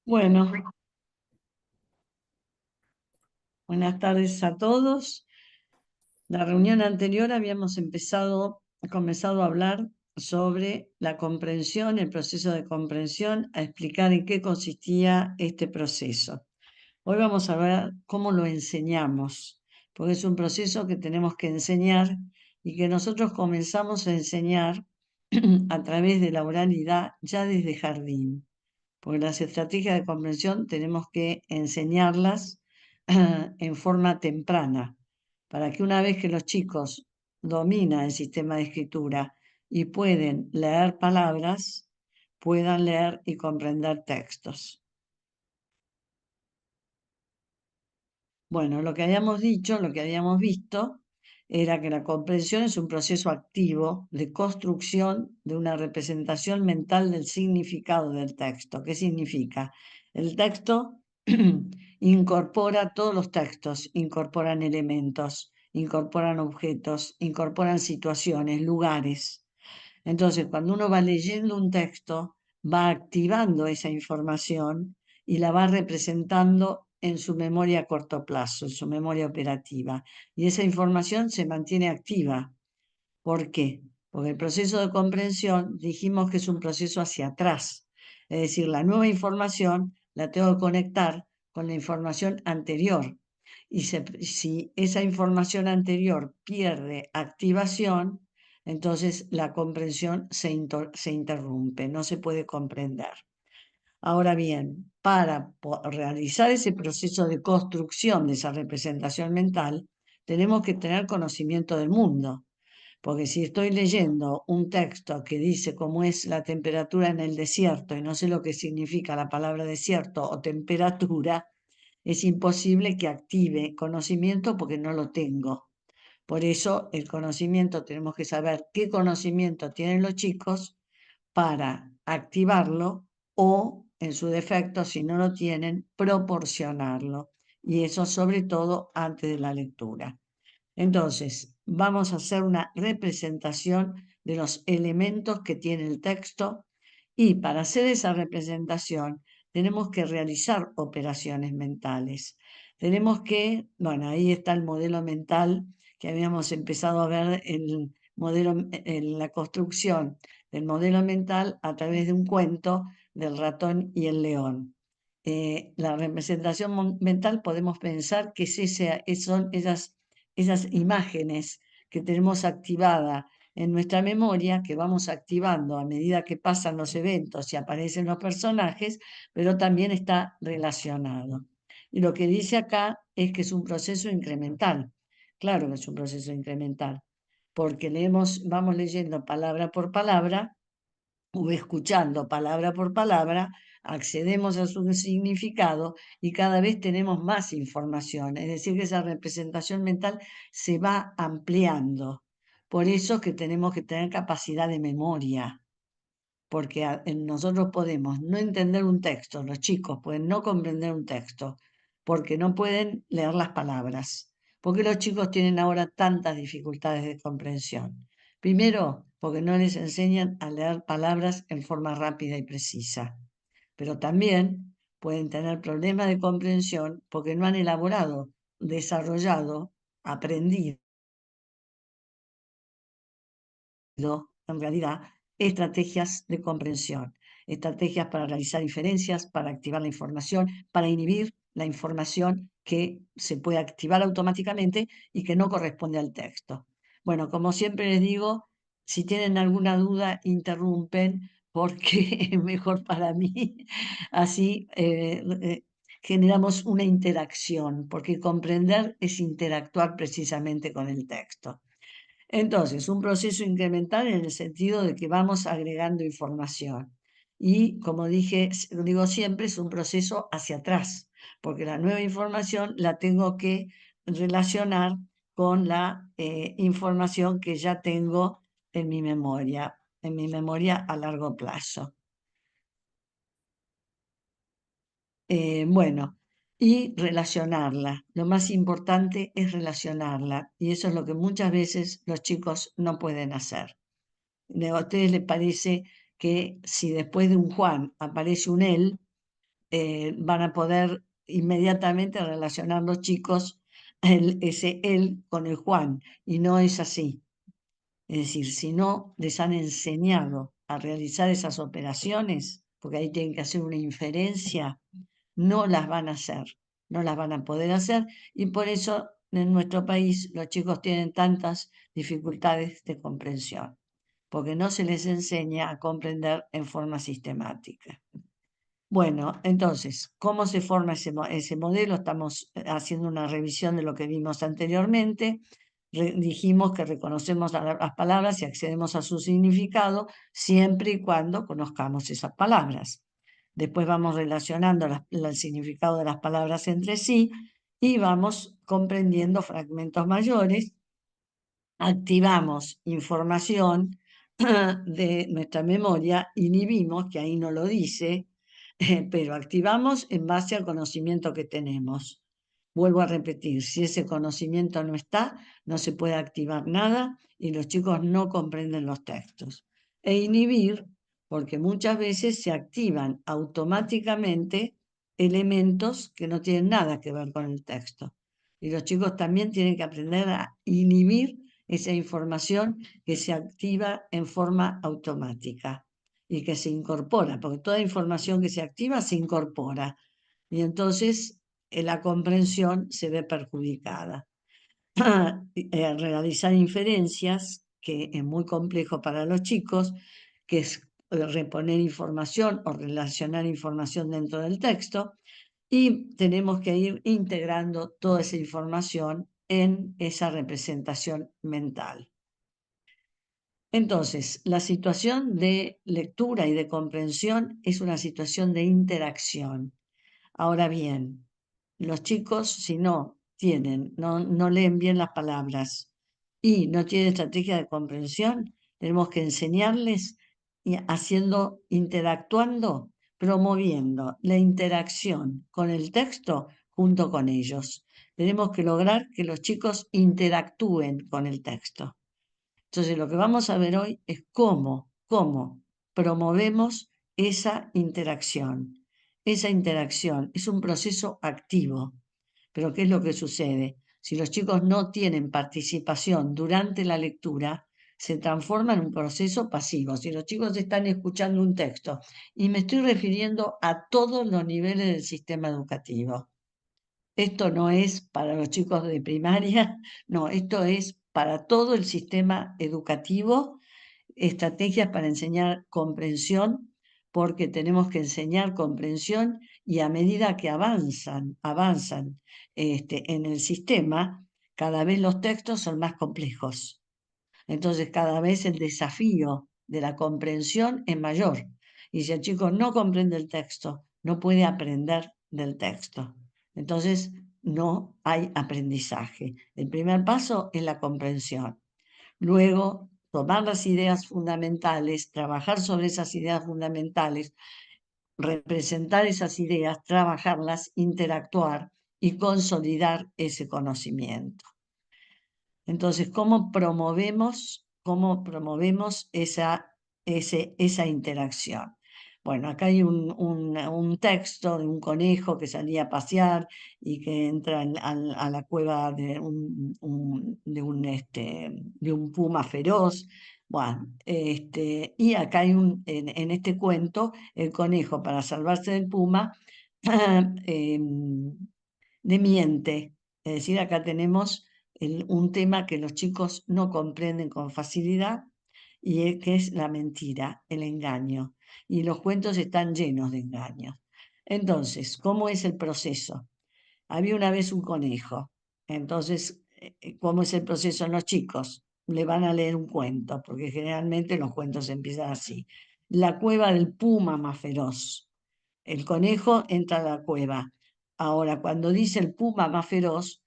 Bueno, buenas tardes a todos. La reunión anterior habíamos comenzado a hablar sobre la comprensión, el proceso de comprensión, a explicar en qué consistía este proceso. Hoy vamos a ver cómo lo enseñamos, porque es un proceso que tenemos que enseñar y que nosotros comenzamos a enseñar a través de la oralidad ya desde jardín, porque las estrategias de comprensión tenemos que enseñarlas en forma temprana, para que una vez que los chicos dominan el sistema de escritura y pueden leer palabras, puedan leer y comprender textos. Bueno, lo que habíamos dicho, lo que habíamos visto, era que la comprensión es un proceso activo de construcción de una representación mental del significado del texto. ¿Qué significa? El texto incorpora todos los textos, incorporan elementos, incorporan objetos, incorporan situaciones, lugares. Entonces, cuando uno va leyendo un texto, va activando esa información y la va representando en su memoria a corto plazo, en su memoria operativa. Y esa información se mantiene activa. ¿Por qué? Porque el proceso de comprensión dijimos que es un proceso hacia atrás. Es decir, la nueva información la tengo que conectar con la información anterior. Y si esa información anterior pierde activación, entonces la comprensión se interrumpe, no se puede comprender. Ahora bien, para realizar ese proceso de construcción de esa representación mental, tenemos que tener conocimiento del mundo. Porque si estoy leyendo un texto que dice cómo es la temperatura en el desierto y no sé lo que significa la palabra desierto o temperatura, es imposible que active conocimiento porque no lo tengo. Por eso el conocimiento, tenemos que saber qué conocimiento tienen los chicos para activarlo o, en su defecto, si no lo tienen, proporcionarlo. Y eso sobre todo antes de la lectura. Entonces, vamos a hacer una representación de los elementos que tiene el texto y para hacer esa representación tenemos que realizar operaciones mentales. Tenemos que, bueno, ahí está el modelo mental que habíamos empezado a ver, en la construcción del modelo mental a través de un cuento del ratón y el león. La representación mental podemos pensar que son esas imágenes que tenemos activada en nuestra memoria, que vamos activando a medida que pasan los eventos y aparecen los personajes, pero también está relacionado. Y lo que dice acá es que es un proceso incremental. Claro que es un proceso incremental, porque vamos leyendo palabra por palabra o escuchando palabra por palabra, accedemos a su significado y cada vez tenemos más información. Es decir, que esa representación mental se va ampliando. Por eso es que tenemos que tener capacidad de memoria, porque nosotros podemos no entender un texto, los chicos pueden no comprender un texto, porque no pueden leer las palabras. ¿Por qué los chicos tienen ahora tantas dificultades de comprensión? Primero, porque no les enseñan a leer palabras en forma rápida y precisa, pero también pueden tener problemas de comprensión porque no han elaborado, desarrollado, aprendido en realidad, estrategias de comprensión, estrategias para realizar inferencias, para activar la información, para inhibir la información que se puede activar automáticamente y que no corresponde al texto. Bueno, como siempre les digo, si tienen alguna duda, interrumpen porque es mejor para mí. Así generamos una interacción, porque comprender es interactuar precisamente con el texto. Entonces, un proceso incremental en el sentido de que vamos agregando información. Y como digo siempre, es un proceso hacia atrás, porque la nueva información la tengo que relacionar con la información que ya tengo en mi memoria a largo plazo. Bueno, y relacionarla. Lo más importante es relacionarla, y eso es lo que muchas veces los chicos no pueden hacer. ¿A ustedes les parece que si después de un Juan aparece un él, van a poder inmediatamente relacionar los chicos ese él con el Juan, y no es así. Es decir, si no les han enseñado a realizar esas operaciones, porque ahí tienen que hacer una inferencia, no las van a hacer, no las van a poder hacer, y por eso en nuestro país los chicos tienen tantas dificultades de comprensión, porque no se les enseña a comprender en forma sistemática. Bueno, entonces, ¿cómo se forma ese modelo? Estamos haciendo una revisión de lo que vimos anteriormente. Dijimos que reconocemos las palabras y accedemos a su significado siempre y cuando conozcamos esas palabras. Después vamos relacionando el significado de las palabras entre sí y vamos comprendiendo fragmentos mayores. Activamos información de nuestra memoria, inhibimos, que ahí no lo dice, pero activamos en base al conocimiento que tenemos. Vuelvo a repetir, si ese conocimiento no está, no se puede activar nada y los chicos no comprenden los textos. E inhibir, porque muchas veces se activan automáticamente elementos que no tienen nada que ver con el texto. Y los chicos también tienen que aprender a inhibir esa información que se activa en forma automática y que se incorpora, porque toda información que se activa se incorpora y entonces la comprensión se ve perjudicada. Realizar inferencias, que es muy complejo para los chicos, que es reponer información o relacionar información dentro del texto, y tenemos que ir integrando toda esa información en esa representación mental. Entonces, la situación de lectura y de comprensión es una situación de interacción. Ahora bien, los chicos, si no leen bien las palabras y no tienen estrategia de comprensión, tenemos que enseñarles interactuando, promoviendo la interacción con el texto junto con ellos. Tenemos que lograr que los chicos interactúen con el texto. Entonces, lo que vamos a ver hoy es cómo promovemos esa interacción. Esa interacción es un proceso activo. Pero ¿qué es lo que sucede? Si los chicos no tienen participación durante la lectura, se transforma en un proceso pasivo. Si los chicos están escuchando un texto, y me estoy refiriendo a todos los niveles del sistema educativo. Esto no es para los chicos de primaria, no, esto es para todo el sistema educativo, estrategias para enseñar comprensión, porque tenemos que enseñar comprensión y a medida que avanzan en el sistema, cada vez los textos son más complejos. Entonces, cada vez el desafío de la comprensión es mayor. Y si el chico no comprende el texto, no puede aprender del texto. Entonces, no hay aprendizaje. El primer paso es la comprensión. Luego, tomar las ideas fundamentales, trabajar sobre esas ideas fundamentales, representar esas ideas, trabajarlas, interactuar y consolidar ese conocimiento. Entonces, cómo promovemos esa interacción? Bueno, acá hay un texto de un conejo que salía a pasear y que entra a la cueva de un puma feroz. Bueno, y acá hay en este cuento, el conejo, para salvarse del puma, le miente. Es decir, acá tenemos un tema que los chicos no comprenden con facilidad y que es la mentira, el engaño. Y los cuentos están llenos de engaños. Entonces, ¿cómo es el proceso? Había una vez un conejo. Entonces, ¿cómo es el proceso en los chicos? Le van a leer un cuento, porque generalmente los cuentos empiezan así. La cueva del puma más feroz. El conejo entra a la cueva. Ahora, cuando dice el puma más feroz,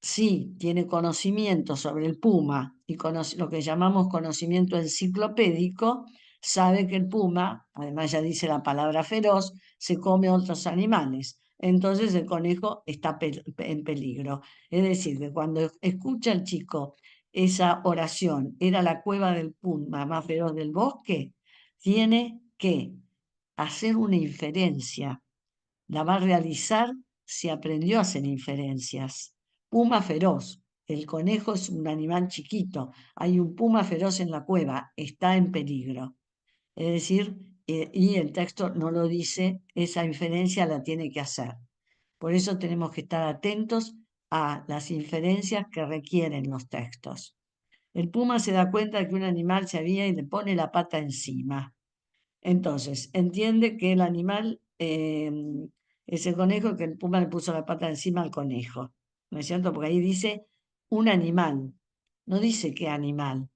sí tiene conocimiento sobre el puma y lo que llamamos conocimiento enciclopédico, sabe que el puma, además ya dice la palabra feroz, se come otros animales. Entonces el conejo está en peligro. Es decir, que cuando escucha el chico esa oración, era la cueva del puma más feroz del bosque, tiene que hacer una inferencia la va a realizar si aprendió a hacer inferencias. Puma feroz. El conejo es un animal chiquito. Hay un puma feroz en la cueva. Está en peligro. Es decir, y el texto no lo dice, esa inferencia la tiene que hacer. Por eso tenemos que estar atentos a las inferencias que requieren los textos. El puma se da cuenta de que un animal se había y le pone la pata encima. Entonces, entiende que el animal es el conejo, que el puma le puso la pata encima al conejo. ¿No es cierto? Porque ahí dice un animal, no dice qué animal,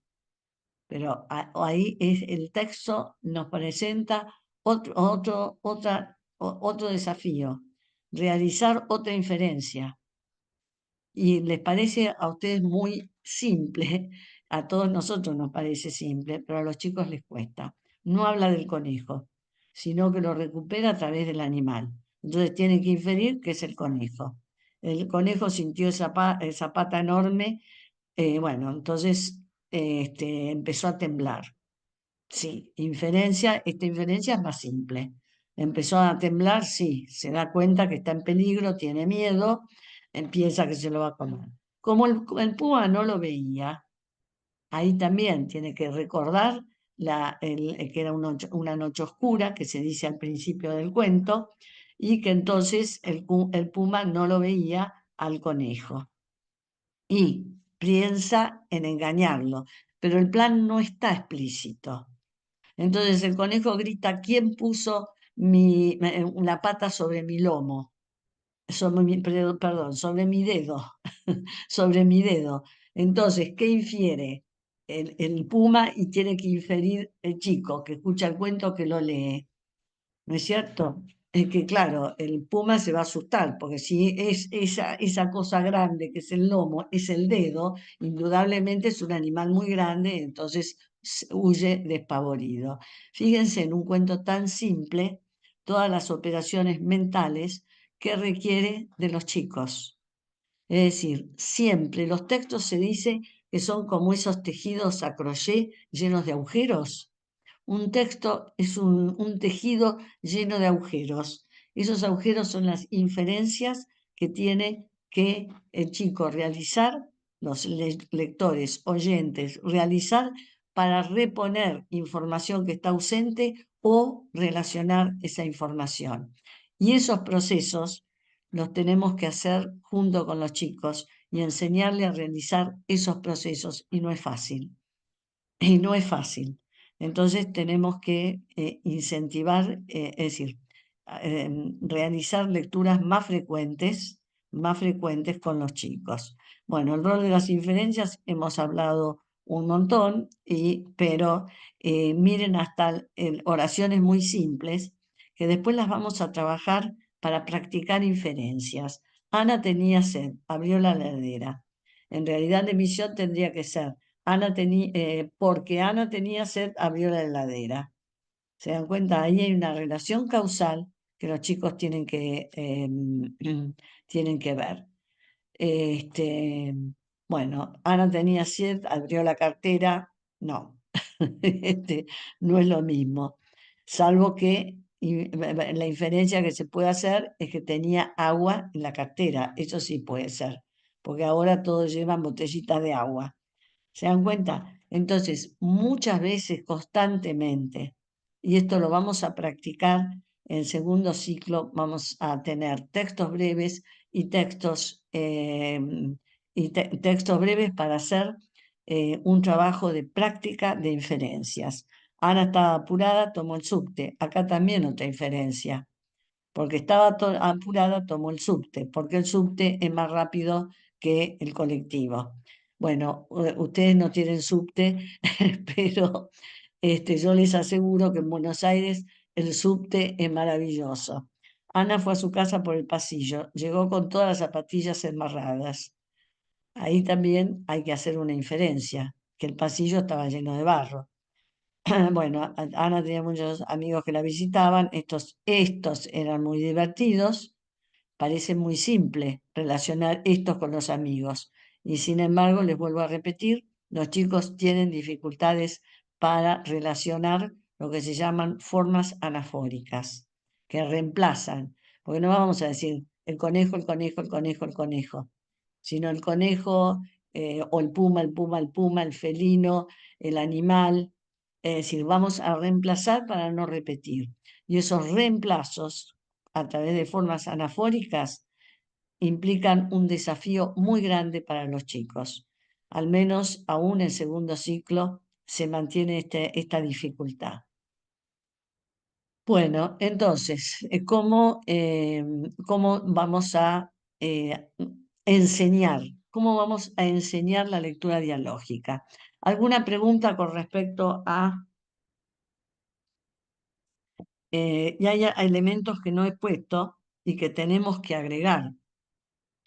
pero ahí es, el texto nos presenta otro desafío, realizar otra inferencia. Y les parece a ustedes muy simple, a todos nosotros nos parece simple, pero a los chicos les cuesta. No habla del conejo, sino que lo recupera a través del animal. Entonces tienen que inferir que es el conejo. El conejo sintió esa pata enorme, bueno, entonces empezó a temblar. Sí, esta inferencia es más simple. Empezó a temblar, sí, se da cuenta que está en peligro, tiene miedo, empieza que se lo va a comer. Como el puma no lo veía, ahí también tiene que recordar que era una noche oscura, que se dice al principio del cuento, y que entonces el puma no lo veía al conejo. Y piensa en engañarlo, pero el plan no está explícito. Entonces el conejo grita: ¿quién puso la pata sobre mi lomo? Perdón, sobre mi dedo, sobre mi dedo. Entonces, ¿qué infiere el puma? Y tiene que inferir el chico que escucha el cuento, que lo lee. ¿No es cierto? Es que, claro, el puma se va a asustar, porque si es esa cosa grande que es el lomo, es el dedo, indudablemente es un animal muy grande, entonces huye despavorido. Fíjense en un cuento tan simple, todas las operaciones mentales que requiere de los chicos. Es decir, siempre los textos se dice que son como esos tejidos a crochet llenos de agujeros. Un texto es un tejido lleno de agujeros. Esos agujeros son las inferencias que tiene que el chico realizar, los lectores, oyentes, realizar para reponer información que está ausente o relacionar esa información. Y esos procesos los tenemos que hacer junto con los chicos y enseñarle a realizar esos procesos. Y no es fácil. Y no es fácil. Entonces tenemos que incentivar, es decir, realizar lecturas más frecuentes con los chicos. Bueno, el rol de las inferencias hemos hablado un montón, pero miren hasta oraciones muy simples que después las vamos a trabajar para practicar inferencias. Ana tenía sed, abrió la heladera. En realidad la emisión tendría que ser: porque Ana tenía sed, abrió la heladera. ¿Se dan cuenta? Ahí hay una relación causal que los chicos tienen que ver. Este, bueno, Ana tenía sed, abrió la cartera. No, no es lo mismo. Salvo que la inferencia que se puede hacer es que tenía agua en la cartera. Eso sí puede ser, porque ahora todos llevan botellitas de agua. ¿Se dan cuenta? Entonces, muchas veces, constantemente, y esto lo vamos a practicar en el segundo ciclo, vamos a tener textos breves y textos breves para hacer un trabajo de práctica de inferencias. Ana estaba apurada, tomó el subte. Acá también otra inferencia. Porque estaba apurada, tomó el subte, porque el subte es más rápido que el colectivo. Bueno, ustedes no tienen subte, pero yo les aseguro que en Buenos Aires el subte es maravilloso. Ana fue a su casa por el pasillo, llegó con todas las zapatillas embarradas. Ahí también hay que hacer una inferencia, que el pasillo estaba lleno de barro. Bueno, Ana tenía muchos amigos que la visitaban, estos eran muy divertidos. Parece muy simple relacionar estos con los amigos, y sin embargo, les vuelvo a repetir, los chicos tienen dificultades para relacionar lo que se llaman formas anafóricas, que reemplazan. porque no vamos a decir el conejo, el conejo, el conejo, el conejo, sino el conejo, o el puma, el puma, el puma, el felino, el animal. Es decir, vamos a reemplazar para no repetir. Y esos reemplazos, a través de formas anafóricas, implican un desafío muy grande para los chicos. Al menos aún en segundo ciclo se mantiene esta dificultad. Bueno, entonces, ¿cómo vamos a enseñar? ¿Cómo vamos a enseñar la lectura dialógica? ¿Alguna pregunta con respecto a... y hay elementos que no he puesto y que tenemos que agregar,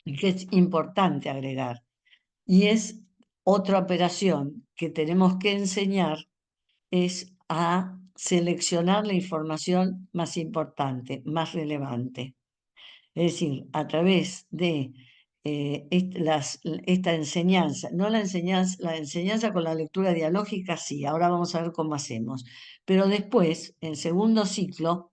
y que es importante agregar. Y es otra operación que tenemos que enseñar, es a seleccionar la información más importante, más relevante. Es decir, a través de esta enseñanza, no la enseñanza con la lectura dialógica, sí, ahora vamos a ver cómo hacemos. Pero después, en segundo ciclo,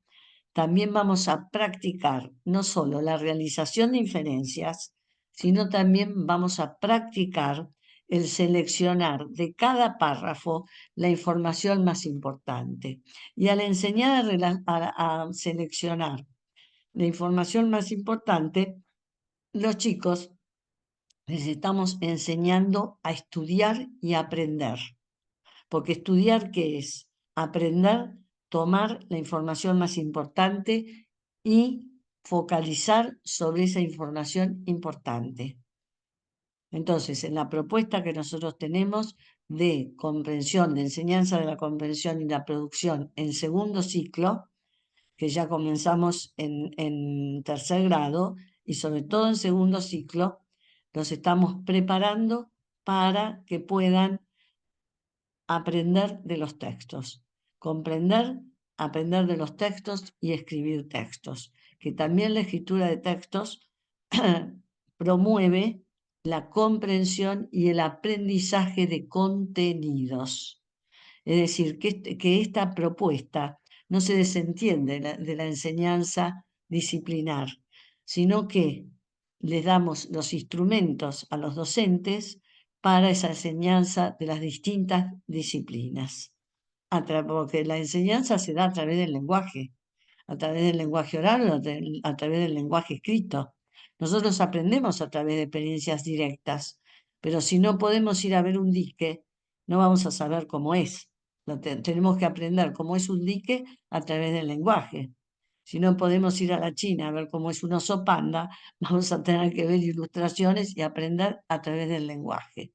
también vamos a practicar no solo la realización de inferencias, sino también vamos a practicar el seleccionar de cada párrafo la información más importante. Y al enseñar a seleccionar la información más importante, los chicos les estamos enseñando a estudiar y a aprender. Porque estudiar, ¿qué es? Aprender, tomar la información más importante y focalizar sobre esa información importante. Entonces, en la propuesta que nosotros tenemos de comprensión, de enseñanza de la comprensión y la producción en segundo ciclo, que ya comenzamos en tercer grado y sobre todo en segundo ciclo, los estamos preparando para que puedan aprender de los textos, comprender, aprender de los textos y escribir textos, que también la escritura de textos promueve la comprensión y el aprendizaje de contenidos. Es decir, que esta propuesta no se desentiende de la enseñanza disciplinar, sino que les damos los instrumentos a los docentes para esa enseñanza de las distintas disciplinas. Porque la enseñanza se da a través del lenguaje, a través del lenguaje oral o a través del lenguaje escrito. Nosotros aprendemos a través de experiencias directas, pero si no podemos ir a ver un dique, no vamos a saber cómo es. Tenemos que aprender cómo es un dique a través del lenguaje. Si no podemos ir a la China a ver cómo es un oso panda, vamos a tener que ver ilustraciones y aprender a través del lenguaje.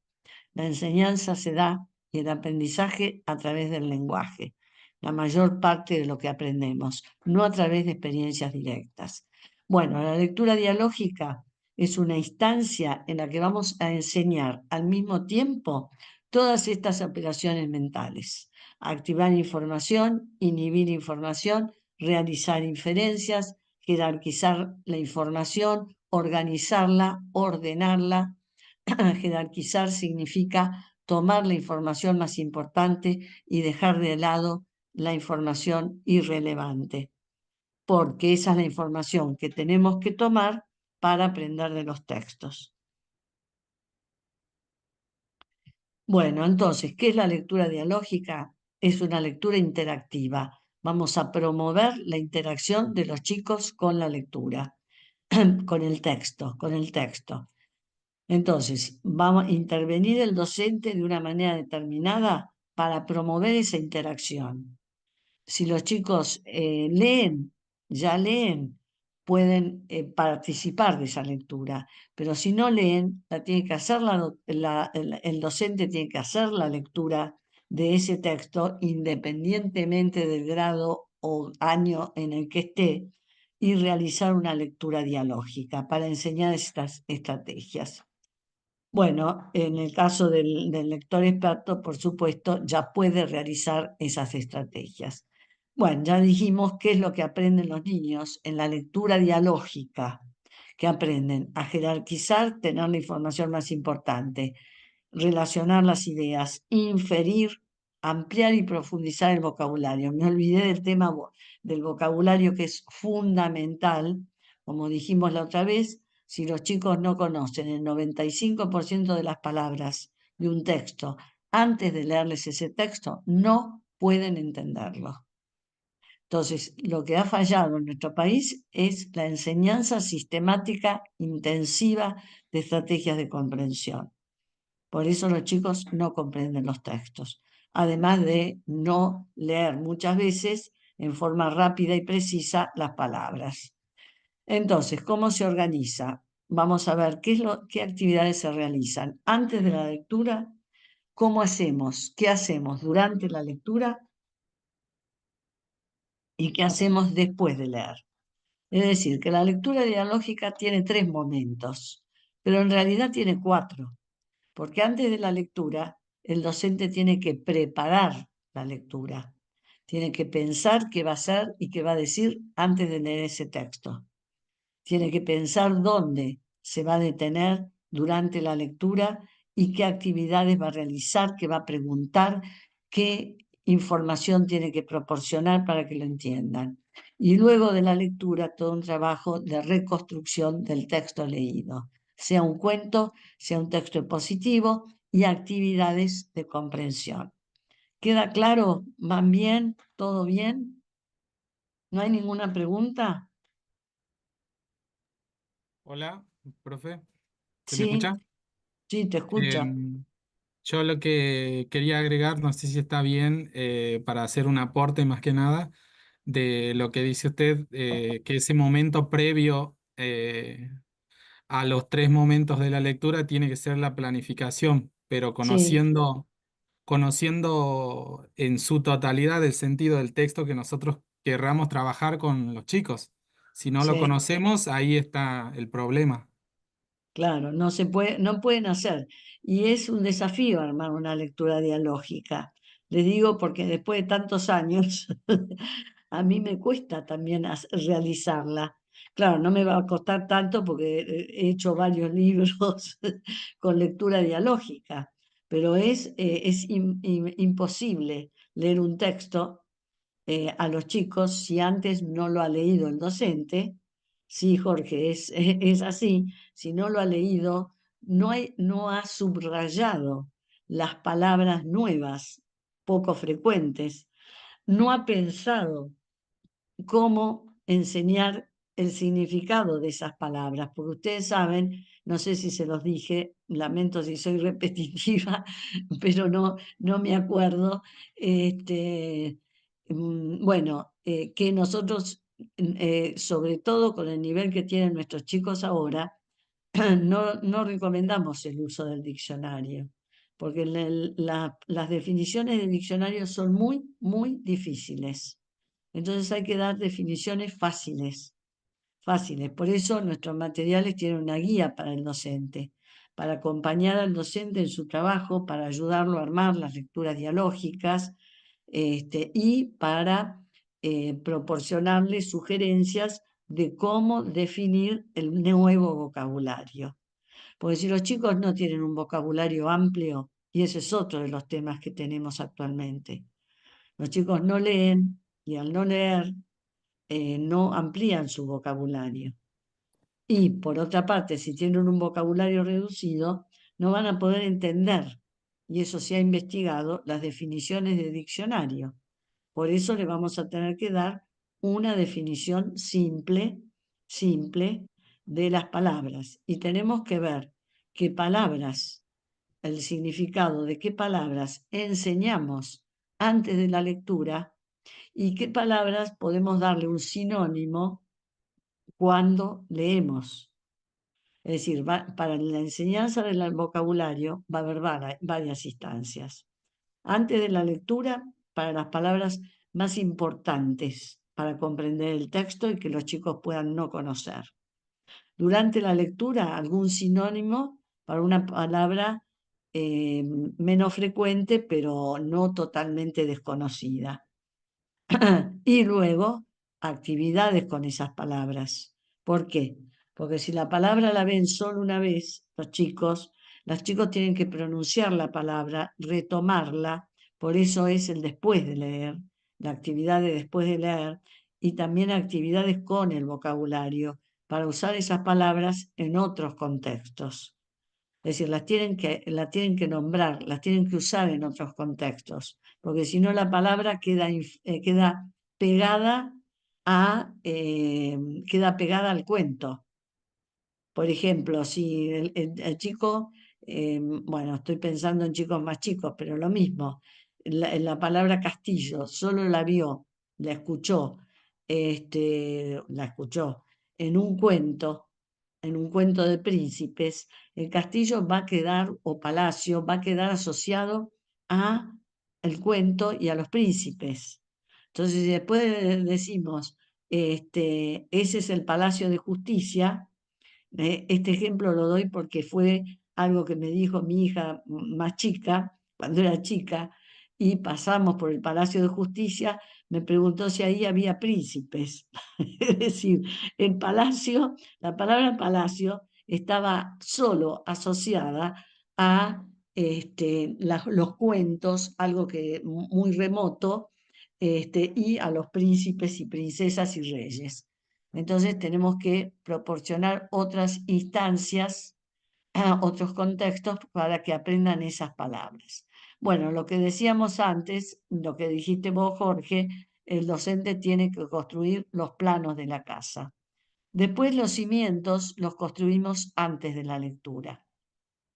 La enseñanza se da y el aprendizaje a través del lenguaje, la mayor parte de lo que aprendemos, no a través de experiencias directas. Bueno, la lectura dialógica es una instancia en la que vamos a enseñar al mismo tiempo todas estas operaciones mentales: activar información, inhibir información, realizar inferencias, jerarquizar la información, organizarla, ordenarla. Jerarquizar significa tomar la información más importante y dejar de lado la información irrelevante, porque esa es la información que tenemos que tomar para aprender de los textos. Bueno, entonces, ¿qué es la lectura dialógica? Es una lectura interactiva. Vamos a promover la interacción de los chicos con la lectura, con el texto, con el texto. Entonces, vamos a intervenir el docente de una manera determinada para promover esa interacción. Si los chicos ya leen, pueden participar de esa lectura, pero si no leen, la tiene que hacer el docente tiene que hacer la lectura de ese texto independientemente del grado o año en el que esté, y realizar una lectura dialógica para enseñar estas estrategias. Bueno, en el caso del lector experto, por supuesto, ya puede realizar esas estrategias. Bueno, ya dijimos qué es lo que aprenden los niños en la lectura dialógica, que aprenden a jerarquizar, tener la información más importante, relacionar las ideas, inferir, ampliar y profundizar el vocabulario. Me olvidé del tema del vocabulario, que es fundamental, como dijimos la otra vez, si los chicos no conocen el 95% de las palabras de un texto antes de leerles ese texto, no pueden entenderlo. Entonces, lo que ha fallado en nuestro país es la enseñanza sistemática intensiva de estrategias de comprensión. Por eso los chicos no comprenden los textos, además de no leer muchas veces en forma rápida y precisa las palabras. Entonces, ¿cómo se organiza? Vamos a ver qué actividades se realizan antes de la lectura, cómo hacemos, qué hacemos durante la lectura y qué hacemos después de leer. Es decir, que la lectura dialógica tiene 3 momentos, pero en realidad tiene 4, porque antes de la lectura el docente tiene que preparar la lectura, tiene que pensar qué va a hacer y qué va a decir antes de leer ese texto. Tiene que pensar dónde se va a detener durante la lectura y qué actividades va a realizar, qué va a preguntar, qué información tiene que proporcionar para que lo entiendan. Y luego de la lectura, todo un trabajo de reconstrucción del texto leído, sea un cuento, sea un texto expositivo y actividades de comprensión. ¿Queda claro? ¿Van bien? ¿Todo bien? ¿No hay ninguna pregunta? Hola, profe, ¿se me Sí, escucha? sí, te escucho. Em, yo lo que quería agregar, no sé si está bien, para hacer un aporte más que nada de lo que dice usted, que ese momento previo a los 3 momentos de la lectura tiene que ser la planificación, pero Sí, conociendo en su totalidad el sentido del texto que nosotros querramos trabajar con los chicos. Si no lo sí, conocemos, ahí está el problema. claro, no se puede, no pueden hacer. Y es un desafío armar una lectura dialógica. Les digo porque después de tantos años, a mí me cuesta también realizarla. Claro, no me va a costar tanto porque he hecho varios libros con lectura dialógica, pero es imposible leer un texto a los chicos si antes no lo ha leído el docente. Sí, Jorge, es así. Si no lo ha leído, no ha subrayado las palabras nuevas, poco frecuentes, no ha pensado cómo enseñar el significado de esas palabras, porque ustedes saben, no sé si se los dije, lamento si soy repetitiva, pero no me acuerdo, bueno, que nosotros, sobre todo con el nivel que tienen nuestros chicos ahora, no recomendamos el uso del diccionario, porque las definiciones de diccionario son muy difíciles. Entonces hay que dar definiciones fáciles, fáciles. Por eso nuestros materiales tienen una guía para el docente, para acompañar al docente en su trabajo, para ayudarlo a armar las lecturas dialógicas, y para proporcionarle sugerencias de cómo definir el nuevo vocabulario. Porque si los chicos no tienen un vocabulario amplio, y ese es otro de los temas que tenemos actualmente, los chicos no leen y al no leer no amplían su vocabulario. Y por otra parte, si tienen un vocabulario reducido, no van a poder entender, y eso se ha investigado, las definiciones de diccionario. Por eso le vamos a tener que dar una definición simple de las palabras. Y tenemos que ver qué palabras, el significado de qué palabras enseñamos antes de la lectura y qué palabras podemos darle un sinónimo cuando leemos. Es decir, para la enseñanza del vocabulario va a haber varias instancias. Antes de la lectura, para las palabras más importantes para comprender el texto y que los chicos puedan no conocer. Durante la lectura, algún sinónimo para una palabra eh, menos frecuente, pero no totalmente desconocida. Y luego, actividades con esas palabras. ¿Por qué? Porque si la palabra la ven solo una vez, los chicos tienen que pronunciar la palabra, retomarla, por eso es el después de leer, la actividad de después de leer, y también actividades con el vocabulario, para usar esas palabras en otros contextos. Es decir, la tienen que nombrar, las tienen que usar en otros contextos, porque si no la palabra queda pegada queda pegada al cuento. Por ejemplo, si el chico, bueno, estoy pensando en chicos más chicos, pero lo mismo, la palabra castillo, solo la vio, la escuchó en un cuento, en un cuento de príncipes, el castillo va a quedar, o palacio, va a quedar asociado a el cuento y a los príncipes. Entonces, si después decimos, ese es el Palacio de Justicia. Este ejemplo lo doy porque fue algo que me dijo mi hija más chica, cuando era chica, y pasamos por el Palacio de Justicia, me preguntó si ahí había príncipes. Es decir, el palacio, la palabra palacio estaba solo asociada a los cuentos, algo que muy remoto, y a los príncipes y princesas y reyes. Entonces tenemos que proporcionar otras instancias, otros contextos para que aprendan esas palabras. Bueno, lo que decíamos antes, lo que dijiste vos, Jorge, el docente tiene que construir los planos de la casa. Después los cimientos los construimos antes de la lectura.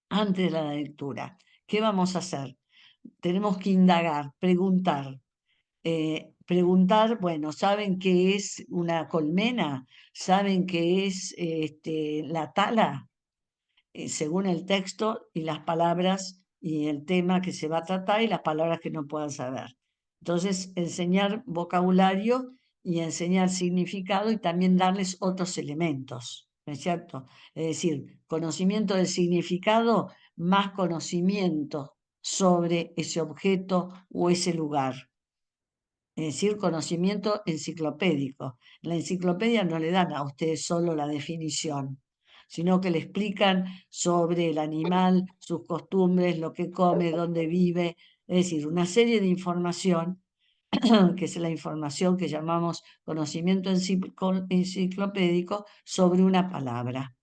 Antes de la lectura, ¿qué vamos a hacer? Tenemos que indagar, preguntar, bueno, ¿saben qué es una colmena? ¿Saben qué es la tala? Según el texto y las palabras y el tema que se va a tratar y las palabras que no puedan saber. Entonces, enseñar vocabulario y enseñar significado y también darles otros elementos, ¿no es cierto? Es decir, conocimiento del significado más conocimiento sobre ese objeto o ese lugar, es decir, conocimiento enciclopédico. En la enciclopedia no le dan a ustedes solo la definición, sino que le explican sobre el animal, sus costumbres, lo que come, dónde vive, es decir, una serie de información, que es la información que llamamos conocimiento enciclopédico sobre una palabra.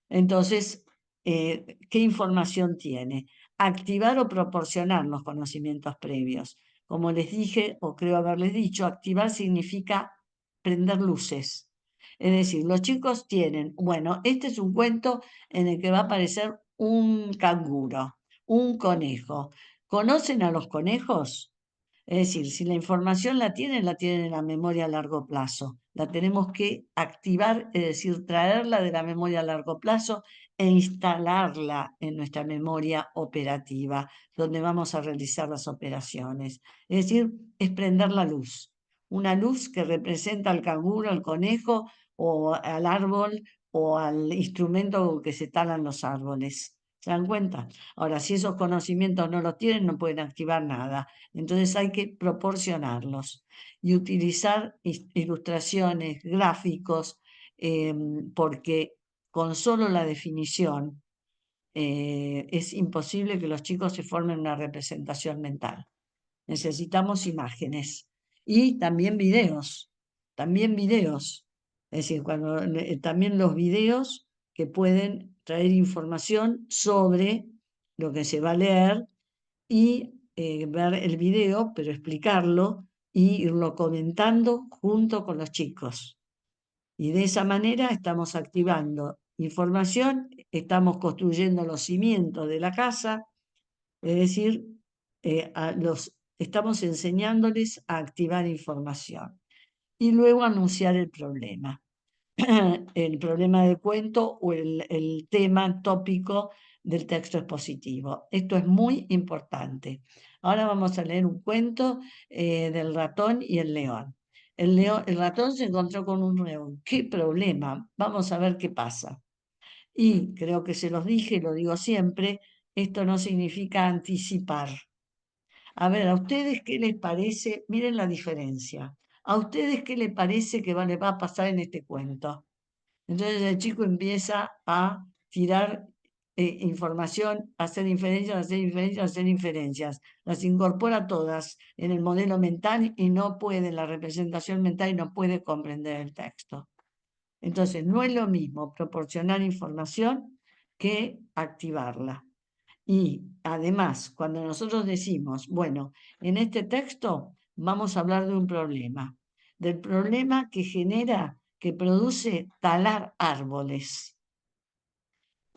Entonces, ¿qué información tiene? Activar o proporcionar los conocimientos previos. Como les dije, o creo haberles dicho, activar significa prender luces. Es decir, los chicos tienen, bueno, este es un cuento en el que va a aparecer un canguro, un conejo. ¿Conocen a los conejos? Es decir, si la información la tienen en la memoria a largo plazo. La tenemos que activar, es decir, traerla de la memoria a largo plazo e instalarla en nuestra memoria operativa, donde vamos a realizar las operaciones. Es decir, es prender la luz. Una luz que representa al canguro, al conejo, o al árbol, o al instrumento que se talan los árboles. ¿Se dan cuenta? Ahora, si esos conocimientos no los tienen, no pueden activar nada. Entonces hay que proporcionarlos y utilizar ilustraciones, gráficos, porque con solo la definición es imposible que los chicos se formen una representación mental. Necesitamos imágenes y también videos, también videos. Es decir, también los videos que pueden traer información sobre lo que se va a leer y ver el video, pero explicarlo y irlo comentando junto con los chicos. Y de esa manera estamos activando información, estamos construyendo los cimientos de la casa, es decir, estamos enseñándoles a activar información y luego anunciar el problema. El problema del cuento o el tema tópico del texto expositivo. Esto es muy importante. Ahora vamos a leer un cuento del ratón y el león. El ratón se encontró con un león. ¿Qué problema? Vamos a ver qué pasa. Y creo que se los dije, lo digo siempre, esto no significa anticipar. A ver, ¿a ustedes qué les parece? Miren la diferencia. ¿A ustedes qué les parece que le va a pasar en este cuento? Entonces el chico empieza a tirar información, a hacer inferencias, a hacer inferencias, a hacer inferencias. Las incorpora todas en el modelo mental y no puede, en la representación mental y no puede comprender el texto. Entonces, no es lo mismo proporcionar información que activarla. Y además, cuando nosotros decimos, bueno, en este texto vamos a hablar de un problema, del problema que genera, que produce talar árboles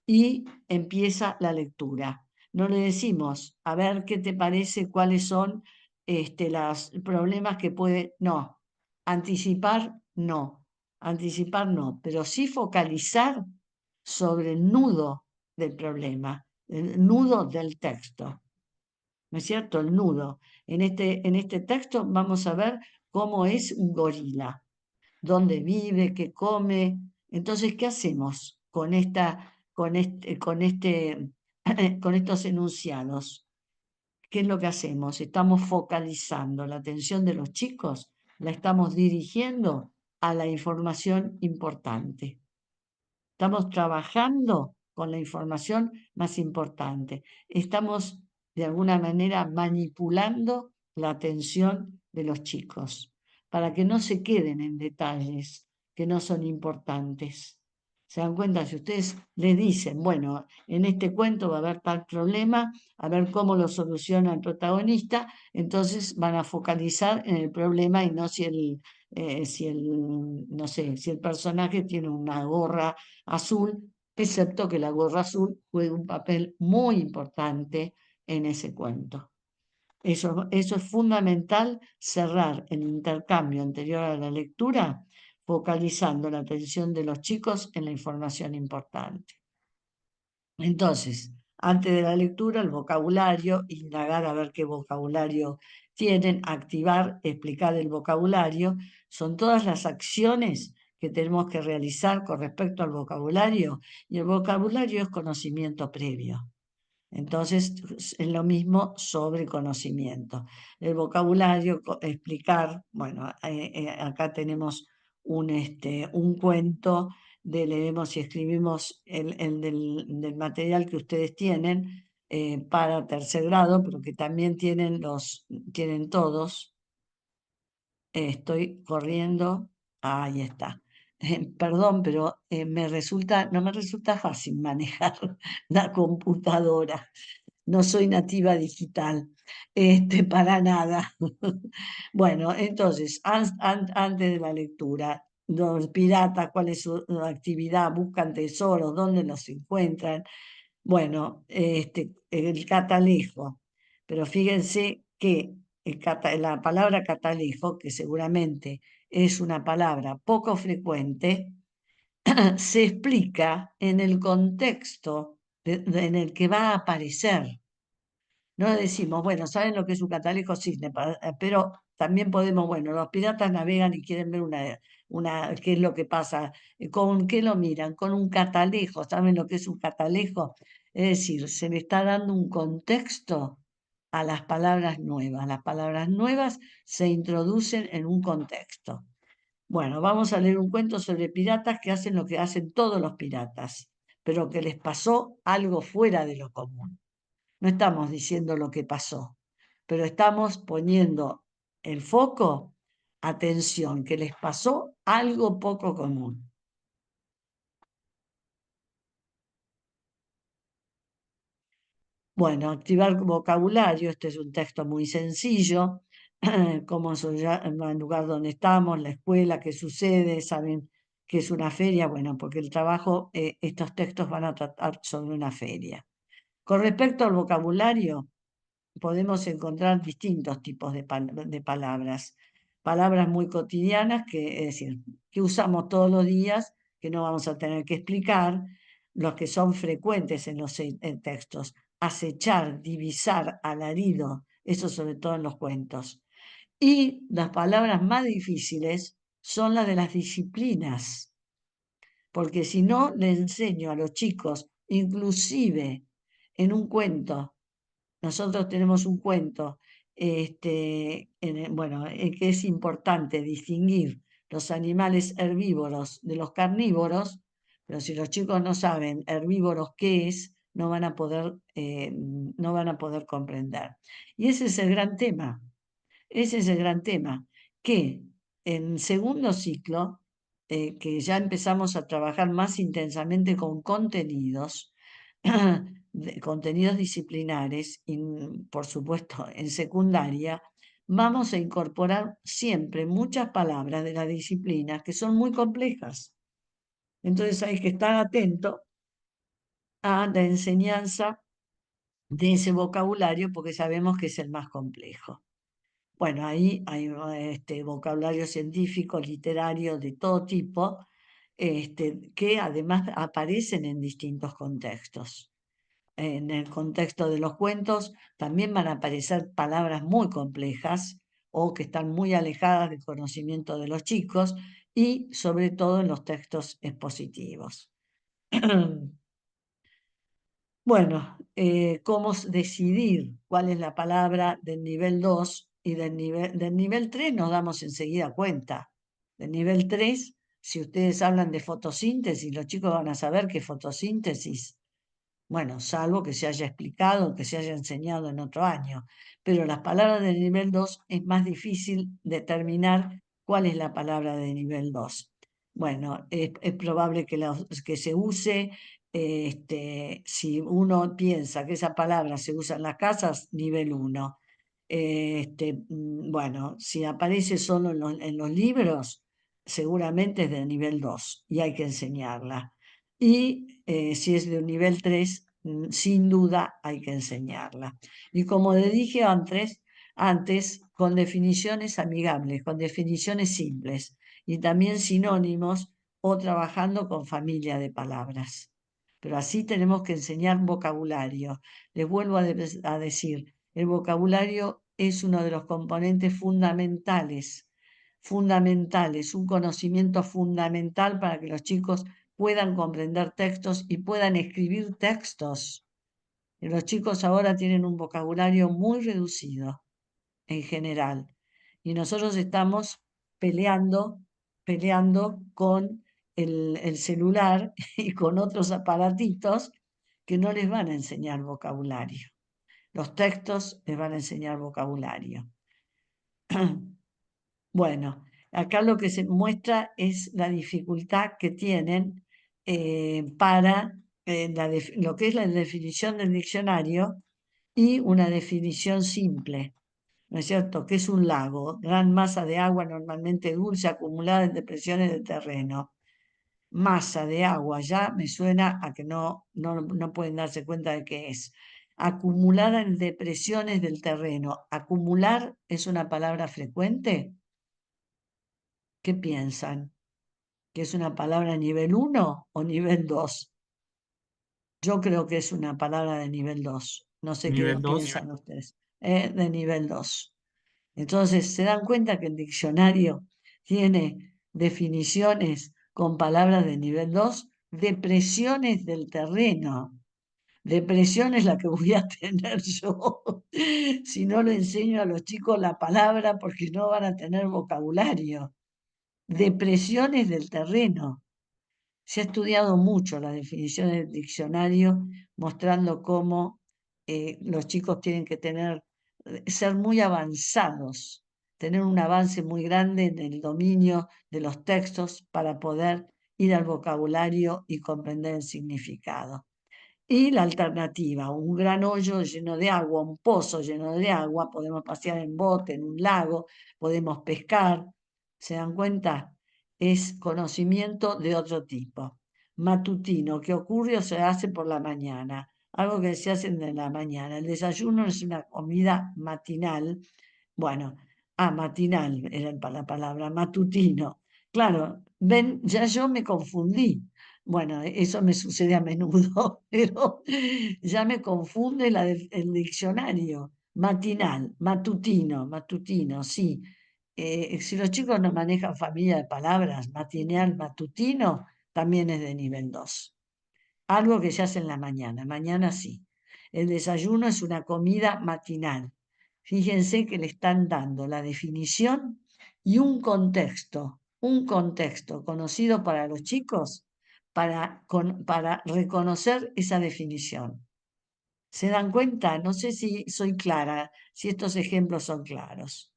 y empieza la lectura. No le decimos, a ver qué te parece, cuáles son los problemas que puede. No, anticipar no, pero sí focalizar sobre el nudo del problema, el nudo del texto. ¿No es cierto? El nudo. En este texto vamos a ver cómo es un gorila, dónde vive, qué come. Entonces, ¿qué hacemos con estos enunciados? ¿Qué es lo que hacemos? Estamos focalizando la atención de los chicos, la estamos dirigiendo a la información importante. Estamos trabajando con la información más importante. Estamos, de alguna manera, manipulando la atención de los chicos para que no se queden en detalles que no son importantes. ¿Se dan cuenta? Si ustedes le dicen, bueno, en este cuento va a haber tal problema, a ver cómo lo soluciona el protagonista, entonces van a focalizar en el problema y no no sé, si el personaje tiene una gorra azul, excepto que la gorra azul juega un papel muy importante en ese cuento. Eso es fundamental, cerrar el intercambio anterior a la lectura, focalizando la atención de los chicos en la información importante. Entonces, antes de la lectura, el vocabulario, indagar a ver qué vocabulario tienen, activar, explicar el vocabulario, son todas las acciones que tenemos que realizar con respecto al vocabulario, y el vocabulario es conocimiento previo. Entonces, es lo mismo sobre conocimiento. El vocabulario, explicar, bueno, acá tenemos un cuento de leemos y escribimos el del material que ustedes tienen para tercer grado, pero que también tienen todos. Estoy corriendo, ahí está. Perdón, pero no me resulta fácil manejar la computadora. No soy nativa digital, para nada. Bueno, entonces, antes de la lectura, los piratas, cuál es su actividad, buscan tesoros, dónde los encuentran. Bueno, el catalejo, pero fíjense que la palabra catalejo, que seguramente es una palabra poco frecuente, se explica en el contexto en el que va a aparecer. No decimos, bueno, ¿saben lo que es un catalejo? Sí, pero también podemos, bueno, los piratas navegan y quieren ver qué es lo que pasa. ¿Con qué lo miran? Con un catalejo. ¿Saben lo que es un catalejo? Es decir, se le está dando un contexto a las palabras nuevas. Las palabras nuevas se introducen en un contexto. Bueno, vamos a leer un cuento sobre piratas que hacen lo que hacen todos los piratas, pero que les pasó algo fuera de lo común. No estamos diciendo lo que pasó, pero estamos poniendo el foco, atención, que les pasó algo poco común. Bueno, activar vocabulario, este es un texto muy sencillo, cómo se llama el lugar donde estamos, la escuela, qué sucede, saben que es una feria, bueno, porque el trabajo, estos textos van a tratar sobre una feria. Con respecto al vocabulario, podemos encontrar distintos tipos de palabras. Palabras muy cotidianas, es decir, que usamos todos los días, que no vamos a tener que explicar, los que son frecuentes en los textos. Acechar, divisar, alarido, eso sobre todo en los cuentos. Y las palabras más difíciles son las de las disciplinas, porque si no le enseño a los chicos, inclusive en un cuento, nosotros tenemos un cuento, que es importante distinguir los animales herbívoros de los carnívoros, pero si los chicos no saben herbívoros qué es, no van a poder comprender. Y ese es el gran tema, ese es el gran tema, que en segundo ciclo que ya empezamos a trabajar más intensamente con contenidos, contenidos disciplinares, y por supuesto en secundaria, vamos a incorporar siempre muchas palabras de la disciplina que son muy complejas. Entonces hay que estar atento a la enseñanza de ese vocabulario porque sabemos que es el más complejo. Bueno, ahí hay vocabulario científico, literario, de todo tipo, que además aparecen en distintos contextos. En el contexto de los cuentos también van a aparecer palabras muy complejas o que están muy alejadas del conocimiento de los chicos y sobre todo en los textos expositivos. Bueno, cómo decidir cuál es la palabra del nivel 2 y del nivel 3 nos damos enseguida cuenta. Del nivel 3, si ustedes hablan de fotosíntesis, los chicos van a saber que fotosíntesis, bueno, salvo que se haya explicado, que se haya enseñado en otro año. Pero las palabras del nivel 2 es más difícil determinar cuál es la palabra de nivel 2. Bueno, es probable que se use, si uno piensa que esa palabra se usa en las casas, nivel 1. Bueno, si aparece solo en los libros, seguramente es de nivel 2 y hay que enseñarla. Y si es de un nivel 3, sin duda hay que enseñarla. Y como le dije antes, con definiciones amigables, con definiciones simples y también sinónimos o trabajando con familia de palabras. Pero así tenemos que enseñar vocabulario. Les vuelvo a decir, el vocabulario es uno de los componentes fundamentales, un conocimiento fundamental para que los chicos puedan comprender textos y puedan escribir textos. Los chicos ahora tienen un vocabulario muy reducido en general y nosotros estamos peleando, peleando con el celular y con otros aparatitos que no les van a enseñar vocabulario. Los textos les van a enseñar vocabulario. Bueno, acá lo que se muestra es la dificultad que tienen para lo que es la definición del diccionario y una definición simple, ¿no es cierto? Que es un lago, gran masa de agua normalmente dulce acumulada en depresiones del terreno. Masa de agua, ya me suena a que no pueden darse cuenta de qué es. Acumulada en depresiones del terreno. ¿Acumular es una palabra frecuente? ¿Qué piensan? ¿Que es una palabra nivel 1 o nivel 2? Yo creo que es una palabra de nivel 2. No sé qué Nivel 2. piensan ustedes. De nivel 2. Entonces, se dan cuenta que el diccionario tiene definiciones con palabras de nivel 2, depresiones del terreno. Depresión es la que voy a tener yo si no le enseño a los chicos la palabra porque no van a tener vocabulario. Depresiones del terreno. Se ha estudiado mucho las definiciones del diccionario, mostrando cómo los chicos tienen que ser muy avanzados, tener un avance muy grande en el dominio de los textos para poder ir al vocabulario y comprender el significado. Y la alternativa, un gran hoyo lleno de agua, un pozo lleno de agua, podemos pasear en bote, en un lago, podemos pescar. ¿Se dan cuenta? Es conocimiento de otro tipo. Matutino, que ocurre o se hace por la mañana, algo que se hace en la mañana. El desayuno es una comida matinal. Bueno, matinal era la palabra, matutino. Claro, ven, ya yo me confundí. Bueno, eso me sucede a menudo, pero ya me confunde el diccionario. Matinal, matutino, sí. Si los chicos no manejan familia de palabras, matinal, matutino, también es de nivel 2. Algo que se hace en la mañana sí. El desayuno es una comida matinal. Fíjense que le están dando la definición y un contexto conocido para los chicos para reconocer esa definición. ¿Se dan cuenta? No sé si soy clara, si estos ejemplos son claros.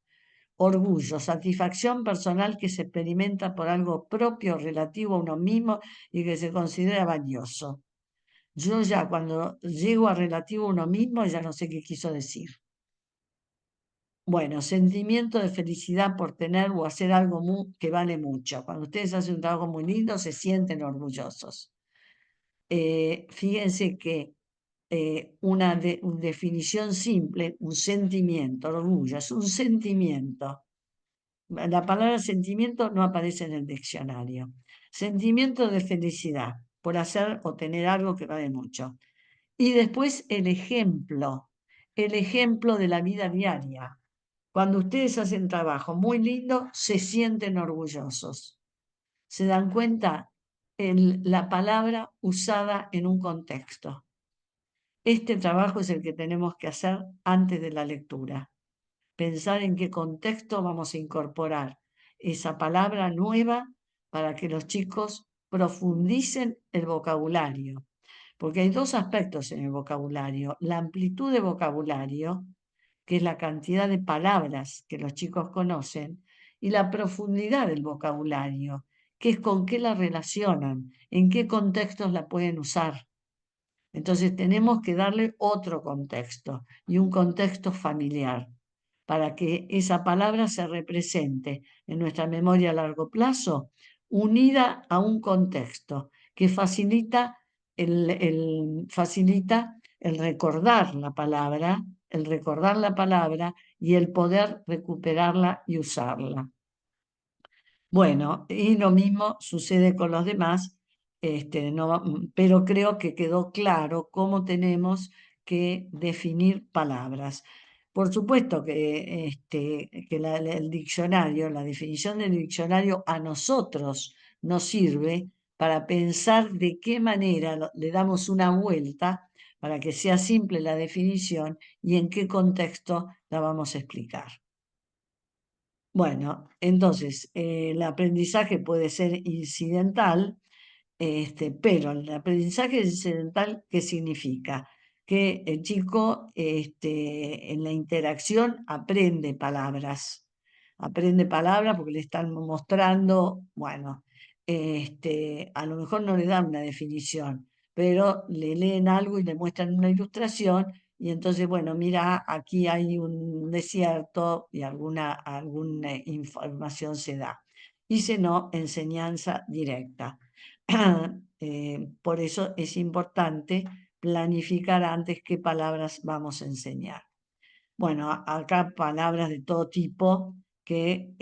orgullo, satisfacción personal que se experimenta por algo propio, relativo a uno mismo y que se considera valioso. Yo ya cuando llego a relativo a uno mismo ya no sé qué quiso decir. Bueno, sentimiento de felicidad por tener o hacer algo que vale mucho. Cuando ustedes hacen un trabajo muy lindo, se sienten orgullosos. Fíjense que una definición simple, un sentimiento, orgullo, es un sentimiento. La palabra sentimiento no aparece en el diccionario. Sentimiento de felicidad por hacer o tener algo que vale mucho. Y después el ejemplo de la vida diaria. Cuando ustedes hacen trabajo muy lindo, se sienten orgullosos. Se dan cuenta en la palabra usada en un contexto. Este trabajo es el que tenemos que hacer antes de la lectura. Pensar en qué contexto vamos a incorporar esa palabra nueva para que los chicos profundicen el vocabulario. Porque hay dos aspectos en el vocabulario. La amplitud de vocabulario, que es la cantidad de palabras que los chicos conocen, y la profundidad del vocabulario, que es con qué la relacionan, en qué contextos la pueden usar. Entonces tenemos que darle otro contexto y un contexto familiar para que esa palabra se represente en nuestra memoria a largo plazo, unida a un contexto que facilita el recordar la palabra y el poder recuperarla y usarla. Bueno, y lo mismo sucede con los demás, pero creo que quedó claro cómo tenemos que definir palabras. Por supuesto que el diccionario, la definición del diccionario a nosotros nos sirve para pensar de qué manera le damos una vuelta para que sea simple la definición y en qué contexto la vamos a explicar. Bueno, entonces el aprendizaje puede ser incidental, pero el aprendizaje incidental, ¿qué significa? Que el chico en la interacción aprende palabras porque le están mostrando, bueno, a lo mejor no le dan una definición, pero le leen algo y le muestran una ilustración y entonces, bueno, mira, aquí hay un desierto y alguna información se da. Y si no, enseñanza directa. Por eso es importante planificar antes qué palabras vamos a enseñar. Bueno, acá palabras de todo tipo que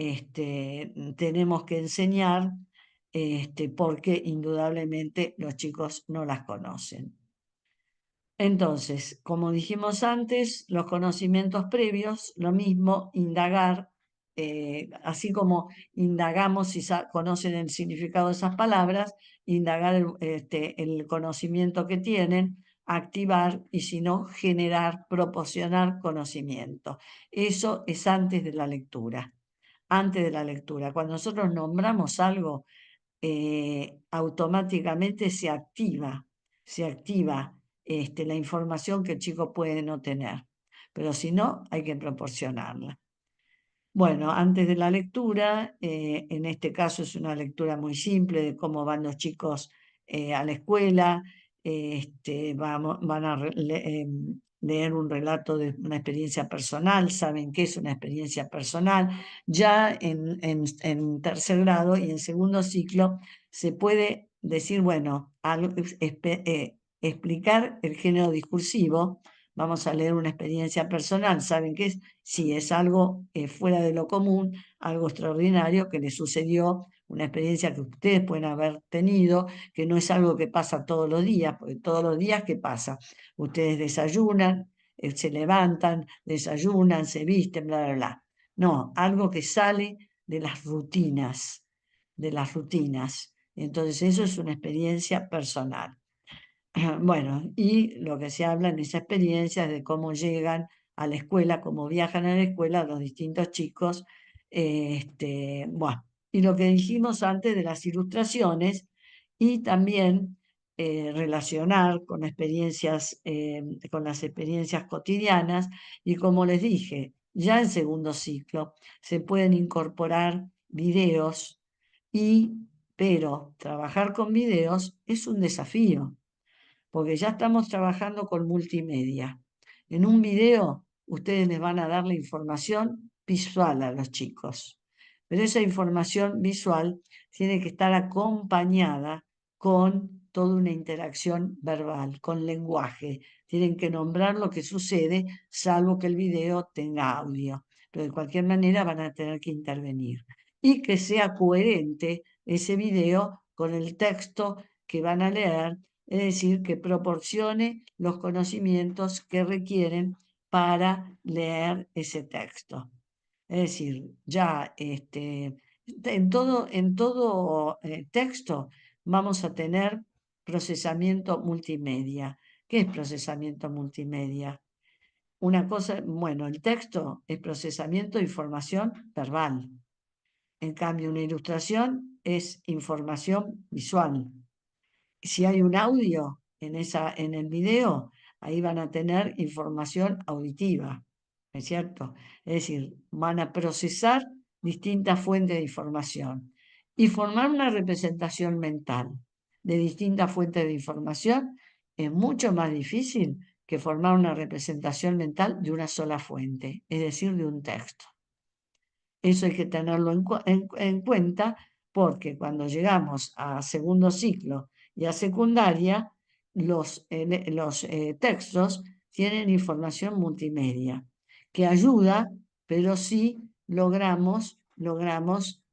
tenemos que enseñar porque indudablemente los chicos no las conocen. Entonces, como dijimos antes, los conocimientos previos, lo mismo, indagar, así como indagamos si conocen el significado de esas palabras, indagar el conocimiento que tienen, activar y si no, generar, proporcionar conocimiento. Eso es antes de la lectura. Antes de la lectura. Cuando nosotros nombramos algo, automáticamente se activa la información que el chico puede no tener, pero si no, hay que proporcionarla. Bueno, antes de la lectura, en este caso es una lectura muy simple de cómo van los chicos a la escuela, van a leer un relato de una experiencia personal, saben qué es una experiencia personal. Ya en tercer grado y en segundo ciclo se puede decir, bueno, explicar el género discursivo. Vamos a leer una experiencia personal, ¿saben qué es? Sí, es algo fuera de lo común, algo extraordinario que les sucedió, una experiencia que ustedes pueden haber tenido, que no es algo que pasa todos los días, porque todos los días, ¿qué pasa? Ustedes desayunan, se levantan, desayunan, se visten, bla, bla, bla. No, algo que sale de las rutinas, de las rutinas. Entonces, eso es una experiencia personal. Bueno, y lo que se habla en esa experiencia es de cómo llegan a la escuela, cómo viajan a la escuela los distintos chicos. Bueno, y lo que dijimos antes de las ilustraciones y también relacionar con experiencias, con las experiencias cotidianas y como les dije, Ya en segundo ciclo se pueden incorporar videos pero trabajar con videos es un desafío, porque ya estamos trabajando con multimedia. En un video ustedes les van a dar la información visual a los chicos, pero esa información visual tiene que estar acompañada con toda una interacción verbal, con lenguaje. Tienen que nombrar lo que sucede, salvo que el video tenga audio, pero de cualquier manera van a tener que intervenir. Y que sea coherente ese video con el texto que van a leer, es decir, que proporcione los conocimientos que requieren para leer ese texto. Es decir, ya en todo texto vamos a tener procesamiento multimedia. ¿Qué es procesamiento multimedia? Una cosa, bueno, el texto es procesamiento de información verbal. En cambio, una ilustración es información visual. Si hay un audio en el video, ahí van a tener información auditiva, ¿no es cierto? Es decir, van a procesar distintas fuentes de información y formar una representación mental de distintas fuentes de información es mucho más difícil que formar una representación mental de una sola fuente, es decir, de un texto. Eso hay que tenerlo en cuenta porque cuando llegamos a segundo ciclo y a secundaria, los textos tienen información multimedia que ayuda, pero sí logramos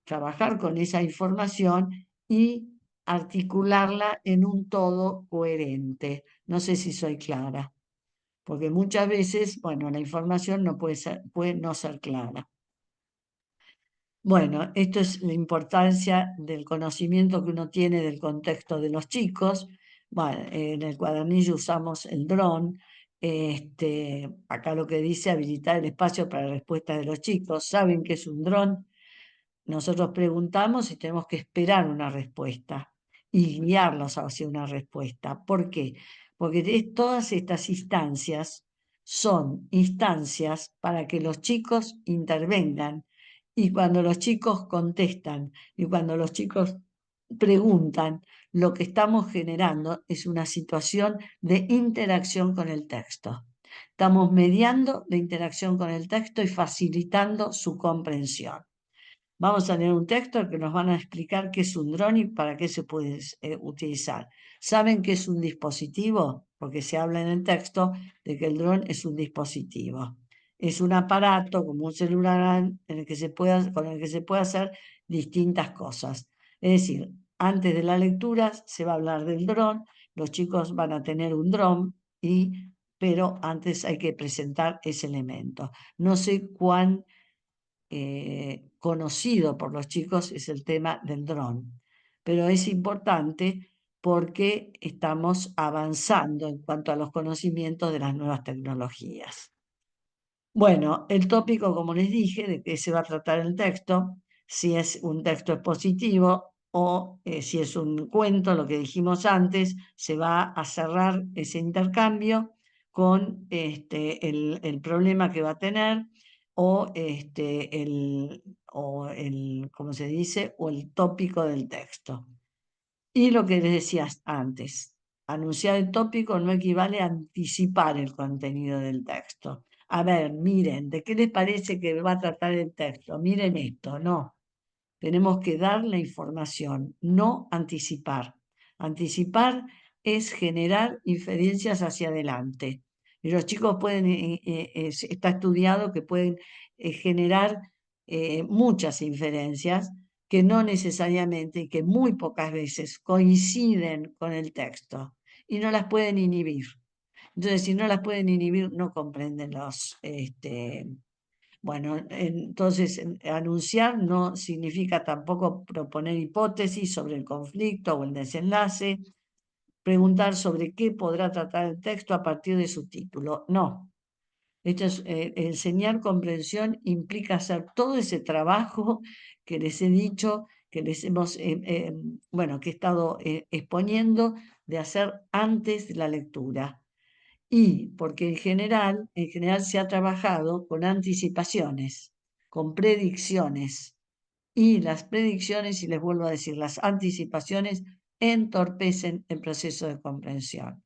trabajar con esa información y articularla en un todo coherente. No sé si soy clara, porque muchas veces, bueno, la información no puede no ser clara. Bueno, esto es la importancia del conocimiento que uno tiene del contexto de los chicos. Bueno, en el cuadernillo usamos el dron. Acá lo que dice habilitar el espacio para respuestas de los chicos. ¿Saben qué es un dron? Nosotros preguntamos y tenemos que esperar una respuesta y guiarlos hacia una respuesta. ¿Por qué? Porque todas estas instancias son instancias para que los chicos intervengan y cuando los chicos contestan y cuando los chicos preguntan, lo que estamos generando es una situación de interacción con el texto. Estamos mediando la interacción con el texto y facilitando su comprensión. Vamos a leer un texto que nos van a explicar qué es un dron y para qué se puede utilizar. ¿Saben qué es un dispositivo? Porque se habla en el texto de que el dron es un dispositivo. Es un aparato como un celular con el que se puede hacer distintas cosas. Es decir, antes de la lectura se va a hablar del dron, los chicos van a tener un dron, pero antes hay que presentar ese elemento. No sé cuán conocido por los chicos es el tema del dron, pero es importante porque estamos avanzando en cuanto a los conocimientos de las nuevas tecnologías. Bueno, el tópico, como les dije, de qué se va a tratar el texto, si es un texto expositivo o si es un cuento, lo que dijimos antes, se va a cerrar ese intercambio con el problema que va a tener o ¿cómo se dice? O el tópico del texto. Y lo que les decía antes, anunciar el tópico no equivale a anticipar el contenido del texto. A ver, miren, ¿de qué les parece que va a tratar el texto? Miren esto, no. Tenemos que dar la información, no anticipar. Anticipar es generar inferencias hacia adelante. Y los chicos pueden, está estudiado que pueden generar muchas inferencias que no necesariamente y que muy pocas veces coinciden con el texto y no las pueden inhibir. Entonces, si no las pueden inhibir, no comprenden bueno, entonces anunciar no significa tampoco proponer hipótesis sobre el conflicto o el desenlace, preguntar sobre qué podrá tratar el texto a partir de su título. No. Enseñar comprensión implica hacer todo ese trabajo que les he dicho, que les hemos, bueno, que he estado exponiendo de hacer antes de la lectura. y porque en general se ha trabajado con anticipaciones, con predicciones, y las predicciones, y les vuelvo a decir, las anticipaciones entorpecen el proceso de comprensión.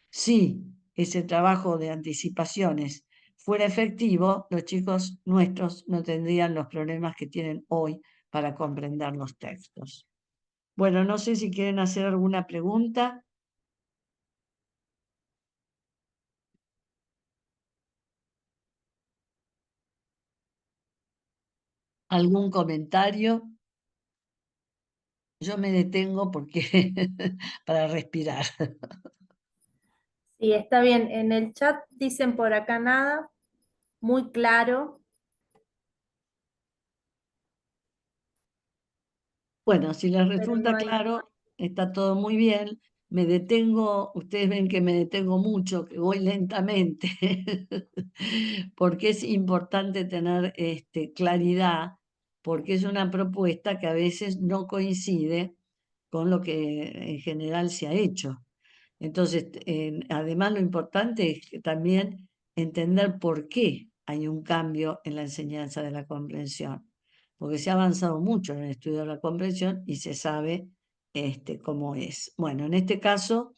Si ese trabajo de anticipaciones fuera efectivo, los chicos nuestros no tendrían los problemas que tienen hoy para comprender los textos. Bueno, no sé si quieren hacer alguna pregunta, algún comentario. Yo me detengo porque para respirar. Sí, está bien. En el chat dicen por acá nada, muy claro. Bueno, si les Pero no resulta hay. claro, está todo muy bien. Me detengo, ustedes ven que me detengo mucho, que voy lentamente, porque es importante tener claridad, porque es una propuesta que a veces no coincide con lo que en general se ha hecho. Entonces, además lo importante es que también entender por qué hay un cambio en la enseñanza de la comprensión, porque se ha avanzado mucho en el estudio de la comprensión y se sabe cómo es. Bueno, en este caso,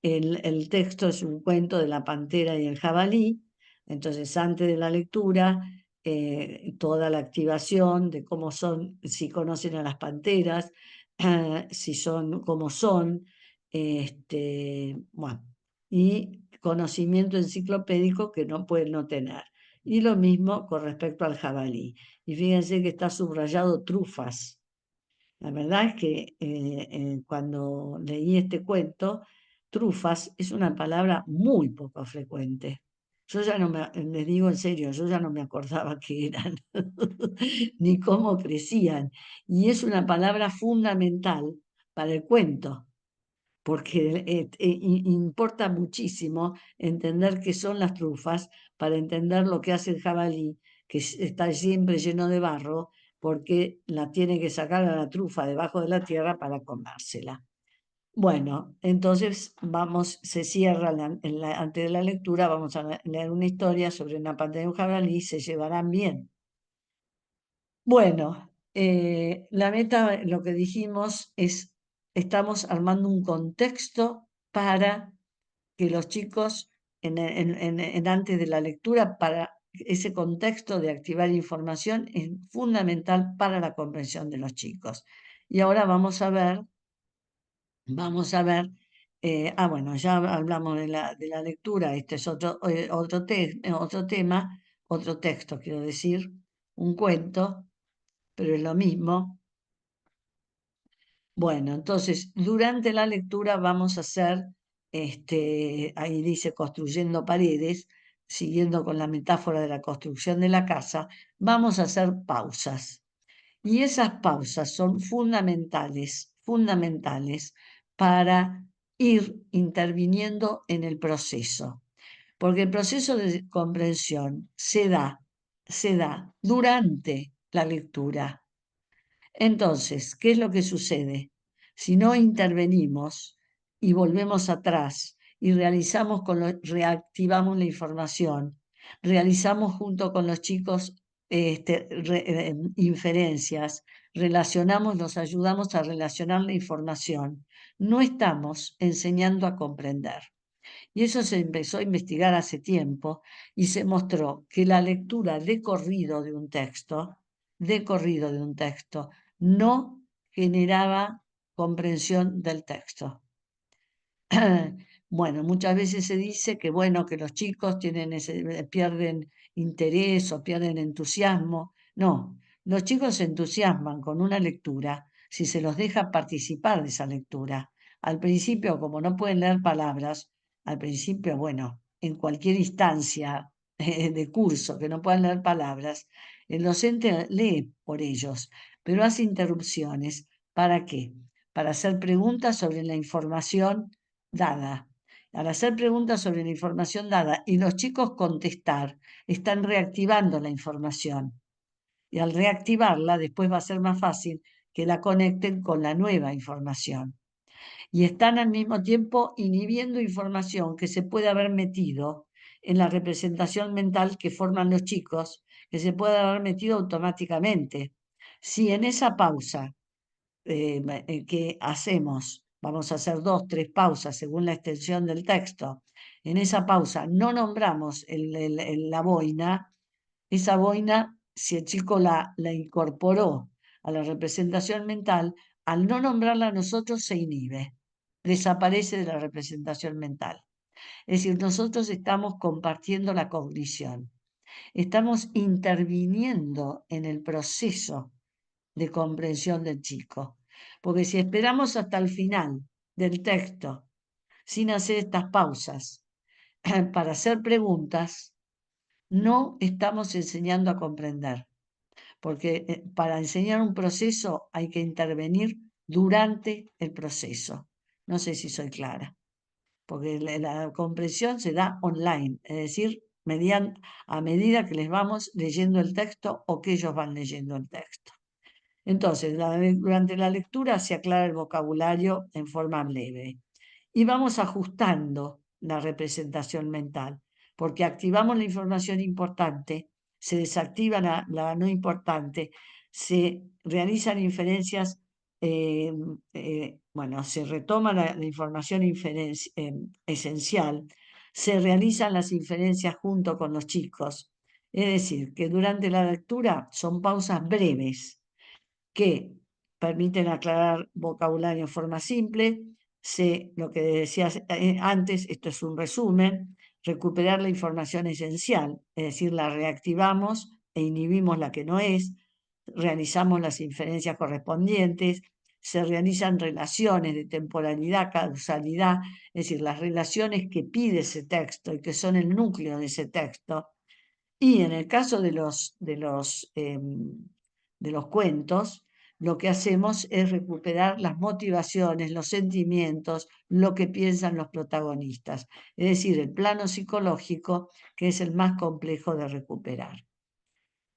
el texto es un cuento de la pantera y el jabalí, entonces antes de la lectura, toda la activación de cómo son, si conocen a las panteras, si son, cómo son, bueno, y conocimiento enciclopédico que no pueden no tener. Y lo mismo con respecto al jabalí. Y fíjense que está subrayado trufas. La verdad es que cuando leí este cuento, trufas es una palabra muy poco frecuente. Yo ya no me, les digo en serio, yo ya no me acordaba qué eran, ni cómo crecían. Y es una palabra fundamental para el cuento, porque importa muchísimo entender qué son las trufas para entender lo que hace el jabalí, que está siempre lleno de barro, porque la tiene que sacar a la trufa debajo de la tierra para comérsela. Bueno, entonces vamos, se cierra antes de la lectura, vamos a leer una historia sobre una pantera y un jabalí, se llevarán bien. Bueno, la meta, lo que dijimos es, estamos armando un contexto para que los chicos, antes de la lectura, para ese contexto de activar información es fundamental para la comprensión de los chicos. Y ahora vamos a ver, bueno, ya hablamos de la lectura, este es otro tema, otro texto, quiero decir, un cuento, pero es lo mismo. Bueno, entonces, durante la lectura vamos a hacer, ahí dice construyendo paredes, siguiendo con la metáfora de la construcción de la casa, vamos a hacer pausas. Y esas pausas son fundamentales, fundamentales para ir interviniendo en el proceso. Porque el proceso de comprensión se da durante la lectura. Entonces, ¿qué es lo que sucede? Si no intervenimos y volvemos atrás y reactivamos la información, realizamos junto con los chicos inferencias, relacionamos, nos ayudamos a relacionar la información, no estamos enseñando a comprender. Y eso se empezó a investigar hace tiempo y se mostró que la lectura de corrido de un texto, no generaba comprensión del texto. Bueno, muchas veces se dice que bueno, que los chicos pierden interés o pierden entusiasmo. No, los chicos se entusiasman con una lectura si se los deja participar de esa lectura. Al principio, como no pueden leer palabras, al principio, bueno, en cualquier instancia de curso que no puedan leer palabras, el docente lee por ellos, pero hace interrupciones. ¿Para qué? Para hacer preguntas sobre la información dada. Al hacer preguntas sobre la información dada y los chicos contestar, están reactivando la información. Y al reactivarla, después va a ser más fácil que la conecten con la nueva información. y están al mismo tiempo inhibiendo información que se puede haber metido en la representación mental que forman los chicos, que se puede haber metido automáticamente. Si en esa pausa que hacemos, vamos a hacer 2, 3 pausas según la extensión del texto, en esa pausa no nombramos la boina, esa boina, si el chico la incorporó a la representación mental, al no nombrarla nosotros se inhibe, desaparece de la representación mental. Es decir, nosotros estamos compartiendo la cognición, estamos interviniendo en el proceso de comprensión del chico. Porque si esperamos hasta el final del texto sin hacer estas pausas para hacer preguntas, no estamos enseñando a comprender. Porque para enseñar un proceso hay que intervenir durante el proceso. No sé si soy clara. Porque la comprensión se da online, es decir, a medida que les vamos leyendo el texto o que ellos van leyendo el texto. Entonces, durante la lectura se aclara el vocabulario en forma breve y vamos ajustando la representación mental, porque activamos la información importante, se desactiva la no importante, se realizan inferencias, se retoma la información esencial, se realizan las inferencias junto con los chicos. Es decir, que durante la lectura son pausas breves que permiten aclarar vocabulario en forma simple. Lo que decías antes, esto es un resumen, recuperar la información esencial, es decir, la reactivamos e inhibimos la que no es, realizamos las inferencias correspondientes, se realizan relaciones de temporalidad, causalidad, es decir, las relaciones que pide ese texto y que son el núcleo de ese texto. Y en el caso de los cuentos, lo que hacemos es recuperar las motivaciones, los sentimientos, lo que piensan los protagonistas. Es decir, el plano psicológico, que es el más complejo de recuperar.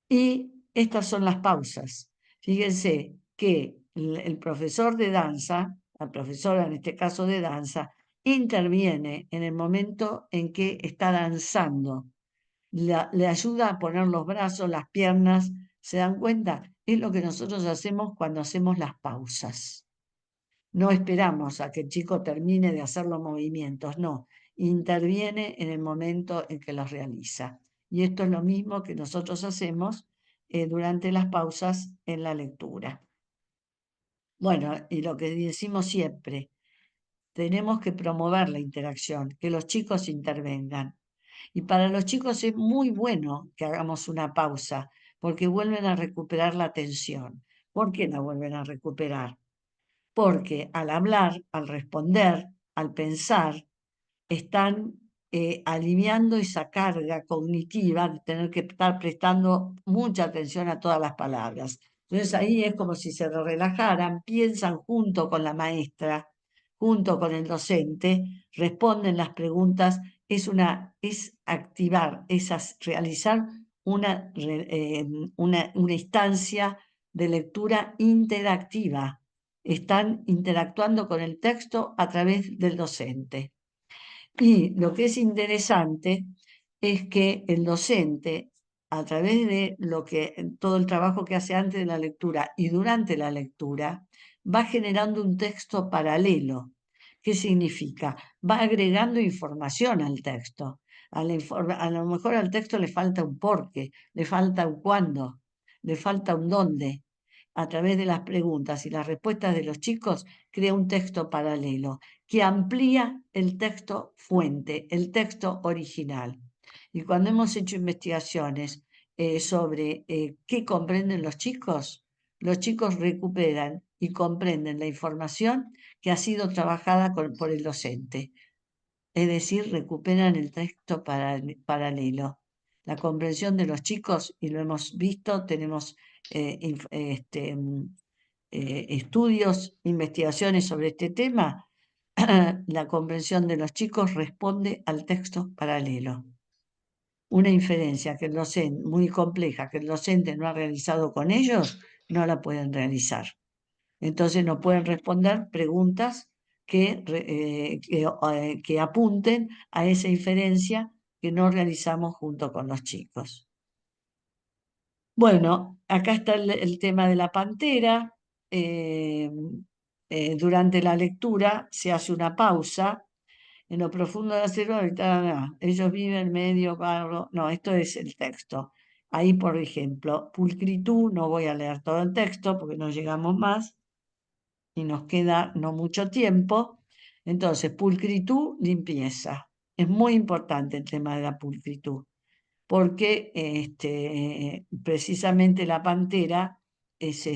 Y estas son las pausas. Fíjense que el profesor de danza, la profesora en este caso de danza, interviene en el momento en que está danzando. Le ayuda a poner los brazos, las piernas. ¿Se dan cuenta? Es lo que nosotros hacemos cuando hacemos las pausas. No esperamos a que el chico termine de hacer los movimientos, no. Interviene en el momento en que los realiza. Y esto es lo mismo que nosotros hacemos durante las pausas en la lectura. Bueno, y lo que decimos siempre, tenemos que promover la interacción, que los chicos intervengan. Y para los chicos es muy bueno que hagamos una pausa, porque vuelven a recuperar la atención. ¿Por qué la vuelven a recuperar? Porque al hablar, al responder, al pensar, están aliviando esa carga cognitiva de tener que estar prestando mucha atención a todas las palabras. Entonces ahí es como si se relajaran, piensan junto con la maestra, junto con el docente, responden las preguntas, es activar, realizar una instancia de lectura interactiva. Están interactuando con el texto a través del docente. Y lo que es interesante es que el docente, a través de todo el trabajo que hace antes de la lectura y durante la lectura, va generando un texto paralelo. ¿Qué significa? Va agregando información al texto. A lo mejor al texto le falta un porqué, le falta un cuándo, le falta un dónde. A través de las preguntas y las respuestas de los chicos, crea un texto paralelo que amplía el texto fuente, el texto original. Y cuando hemos hecho investigaciones sobre qué comprenden los chicos recuperan y comprenden la información que ha sido trabajada por el docente. Es decir, recuperan el texto paralelo. La comprensión de los chicos, y lo hemos visto, tenemos estudios, investigaciones sobre este tema. La comprensión de los chicos responde al texto paralelo. Una inferencia que el docente, muy compleja, que el docente no ha realizado con ellos, no la pueden realizar. Entonces no pueden responder preguntas que apunten a esa inferencia que no realizamos junto con los chicos. Bueno, acá está el tema de la pantera. Durante la lectura se hace una pausa. En lo profundo de la selva habitaban, ellos viven medio barro. No, esto es el texto. Ahí, por ejemplo, pulcritud, no voy a leer todo el texto porque no llegamos más y nos queda no mucho tiempo. Entonces, pulcritud, limpieza. Es muy importante el tema de la pulcritud, porque precisamente la pantera es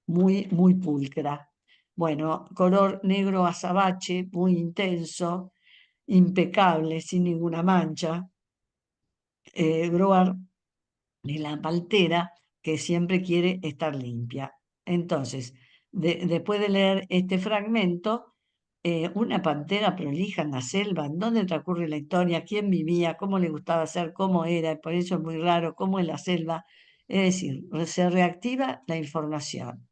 muy pulcra. Bueno, color negro azabache, muy intenso, impecable, sin ninguna mancha. Groar de la pantera que siempre quiere estar limpia. Entonces, después de leer este fragmento, una pantera prolija en la selva, ¿en dónde transcurre la historia? ¿Quién vivía? ¿Cómo le gustaba ser? ¿Cómo era? Por eso es muy raro, ¿cómo es la selva? Es decir, se reactiva la información.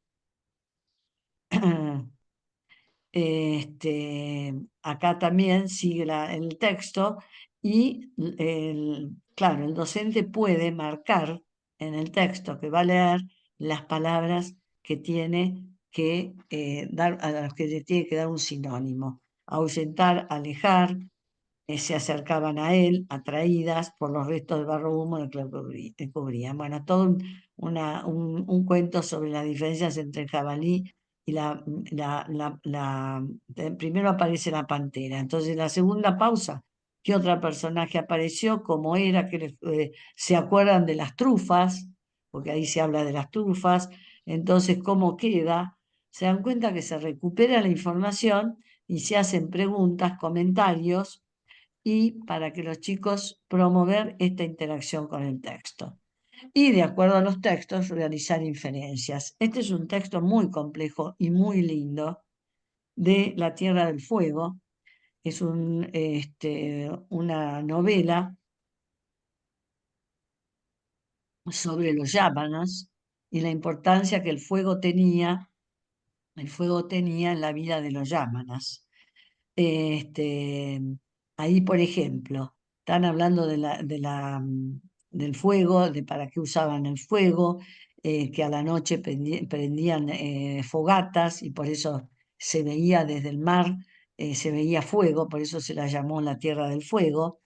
Acá también sigue el texto y claro, el docente puede marcar en el texto que va a leer las palabras que tiene que dar, a las que le tiene que dar un sinónimo. Ahuyentar, alejar, se acercaban a él, atraídas por los restos de barro húmedo que cubrían. Bueno, todo un cuento sobre las diferencias entre el jabalí y primero aparece la pantera. Entonces, la segunda pausa, ¿qué otro personaje apareció? ¿Cómo era? ¿Se acuerdan de las trufas? Porque ahí se habla de las trufas. Entonces, ¿cómo queda? Se dan cuenta que se recupera la información y se hacen preguntas, comentarios, y para que los chicos promover esta interacción con el texto. Y de acuerdo a los textos, realizar inferencias. Este es un texto muy complejo y muy lindo de La Tierra del Fuego. Es una novela sobre los yámanas y la importancia que el fuego tenía en la vida de los yámanas. Este, ahí, por ejemplo, están hablando del fuego, de para qué usaban el fuego, que a la noche prendían fogatas y por eso se veía desde el mar, se veía fuego, por eso se la llamó la Tierra del Fuego.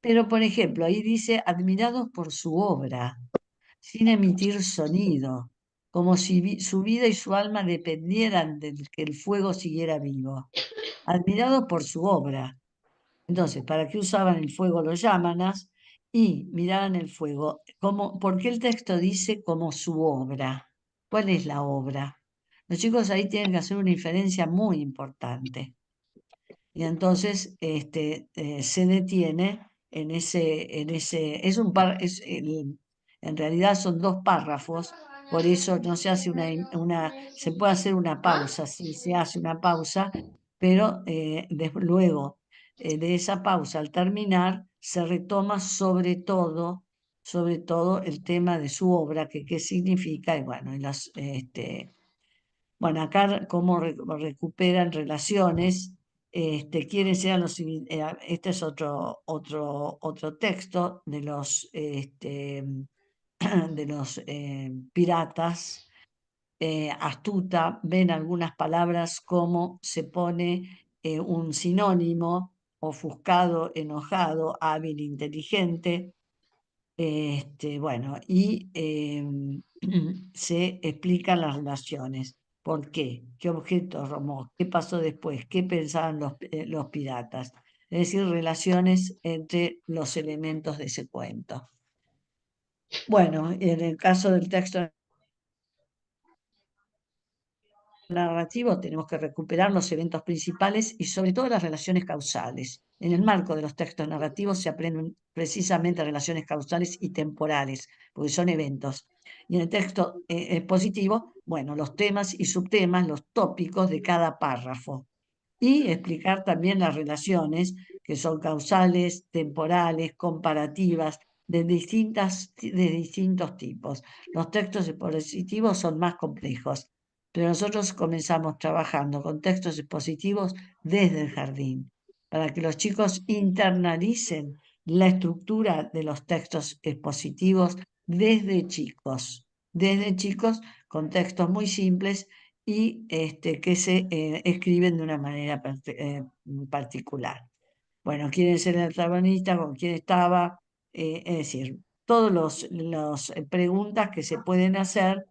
Pero, por ejemplo, ahí dice, admirados por su obra, sin emitir sonido, como si su vida y su alma dependieran de que el fuego siguiera vivo, admirados por su obra. Entonces, ¿para qué usaban el fuego los yámanas? Y miraban el fuego. ¿Por qué el texto dice como su obra? ¿Cuál es la obra? Los chicos ahí tienen que hacer una inferencia muy importante. Y entonces se detiene en realidad son dos párrafos, por eso no se hace se puede hacer una pausa, sí se hace una pausa, pero luego de esa pausa, al terminar, se retoma sobre todo el tema de su obra, que qué significa, y bueno, bueno, acá cómo recuperan relaciones, quiénes eran este es otro texto de los piratas, astuta, ven algunas palabras como se pone un sinónimo, ofuscado, enojado, hábil, inteligente. Bueno, y se explican las relaciones. ¿Por qué? ¿Qué objeto robó? ¿Qué pasó después? ¿Qué pensaban los piratas? Es decir, relaciones entre los elementos de ese cuento. Bueno, en el caso del texto narrativo tenemos que recuperar los eventos principales y sobre todo las relaciones causales. En el marco de los textos narrativos se aprenden precisamente relaciones causales y temporales, porque son eventos. Y en el texto expositivo, bueno, los temas y subtemas, los tópicos de cada párrafo. Y explicar también las relaciones que son causales, temporales, comparativas, de distintos tipos. Los textos expositivos son más complejos. pero nosotros comenzamos trabajando con textos expositivos desde el jardín, para que los chicos internalicen la estructura de los textos expositivos desde chicos con textos muy simples y que se escriben de una manera particular. Bueno, quién es el protagonista, con quién estaba, es decir, todas las preguntas que se pueden hacer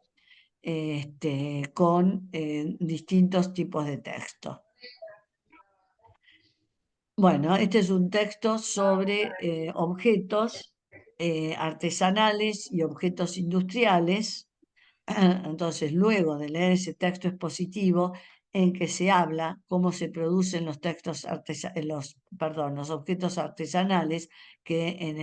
con distintos tipos de texto. Bueno, este es un texto sobre objetos artesanales y objetos industriales. Entonces, luego de leer ese texto expositivo en que se habla cómo se producen los los objetos artesanales, que en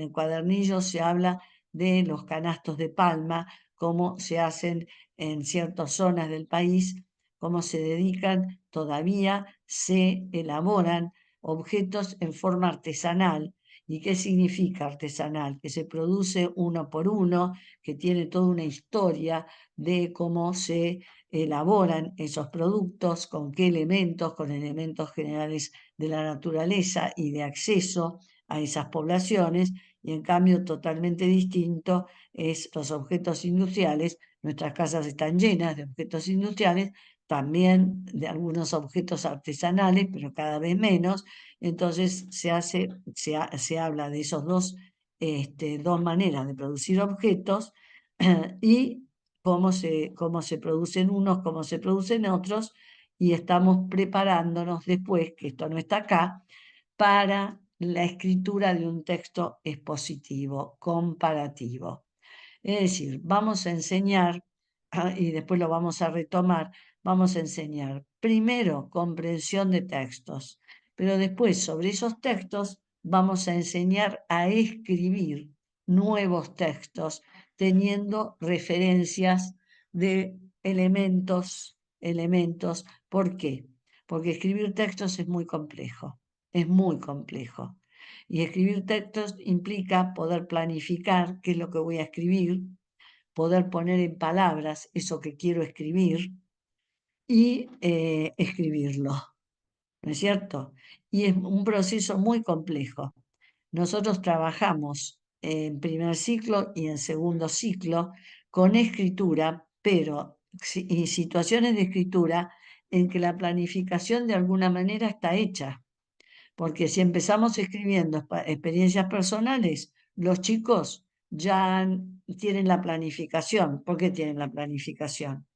el cuadernillo se habla de los canastos de palma, cómo se hacen en ciertas zonas del país, cómo se dedican, todavía se elaboran objetos en forma artesanal. ¿Y qué significa artesanal? Que se produce uno por uno, que tiene toda una historia de cómo se elaboran esos productos, con qué elementos, con elementos generales de la naturaleza y de acceso a esas poblaciones, y en cambio totalmente distinto es los objetos industriales. Nuestras casas están llenas de objetos industriales, también de algunos objetos artesanales, pero cada vez menos. Entonces se habla de esos dos maneras de producir objetos y cómo se producen unos, cómo se producen otros, y estamos preparándonos después, que esto no está acá, para la escritura de un texto expositivo, comparativo. Es decir, vamos a enseñar, y después lo vamos a retomar, vamos a enseñar primero comprensión de textos, pero después sobre esos textos vamos a enseñar a escribir nuevos textos teniendo referencias de elementos. ¿Por qué? Porque escribir textos es muy complejo, es muy complejo. Y escribir textos implica poder planificar qué es lo que voy a escribir, poder poner en palabras eso que quiero escribir y escribirlo, ¿no es cierto? Y es un proceso muy complejo. Nosotros trabajamos en primer ciclo y en segundo ciclo con escritura, pero y situaciones de escritura en que la planificación de alguna manera está hecha. Porque si empezamos escribiendo experiencias personales, los chicos ya tienen la planificación. ¿Por qué tienen la planificación?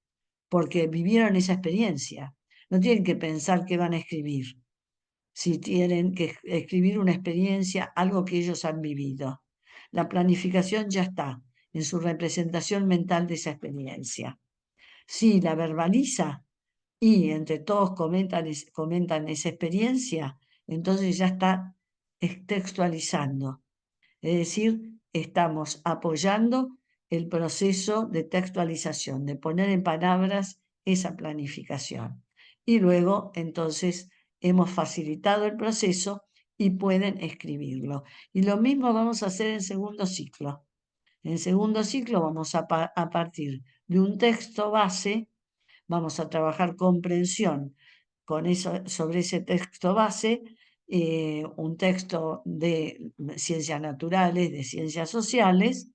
Porque vivieron esa experiencia. No tienen que pensar qué van a escribir. Si tienen que escribir una experiencia, algo que ellos han vivido. La planificación ya está en su representación mental de esa experiencia. Si la verbaliza y entre todos comentan esa experiencia, entonces ya está textualizando. Es decir, estamos apoyando el proceso de textualización, de poner en palabras esa planificación. Y luego, entonces, hemos facilitado el proceso y pueden escribirlo. Y lo mismo vamos a hacer en segundo ciclo. En segundo ciclo vamos a partir de un texto base. Vamos a trabajar comprensión sobre ese texto base, un texto de ciencias naturales, de ciencias sociales,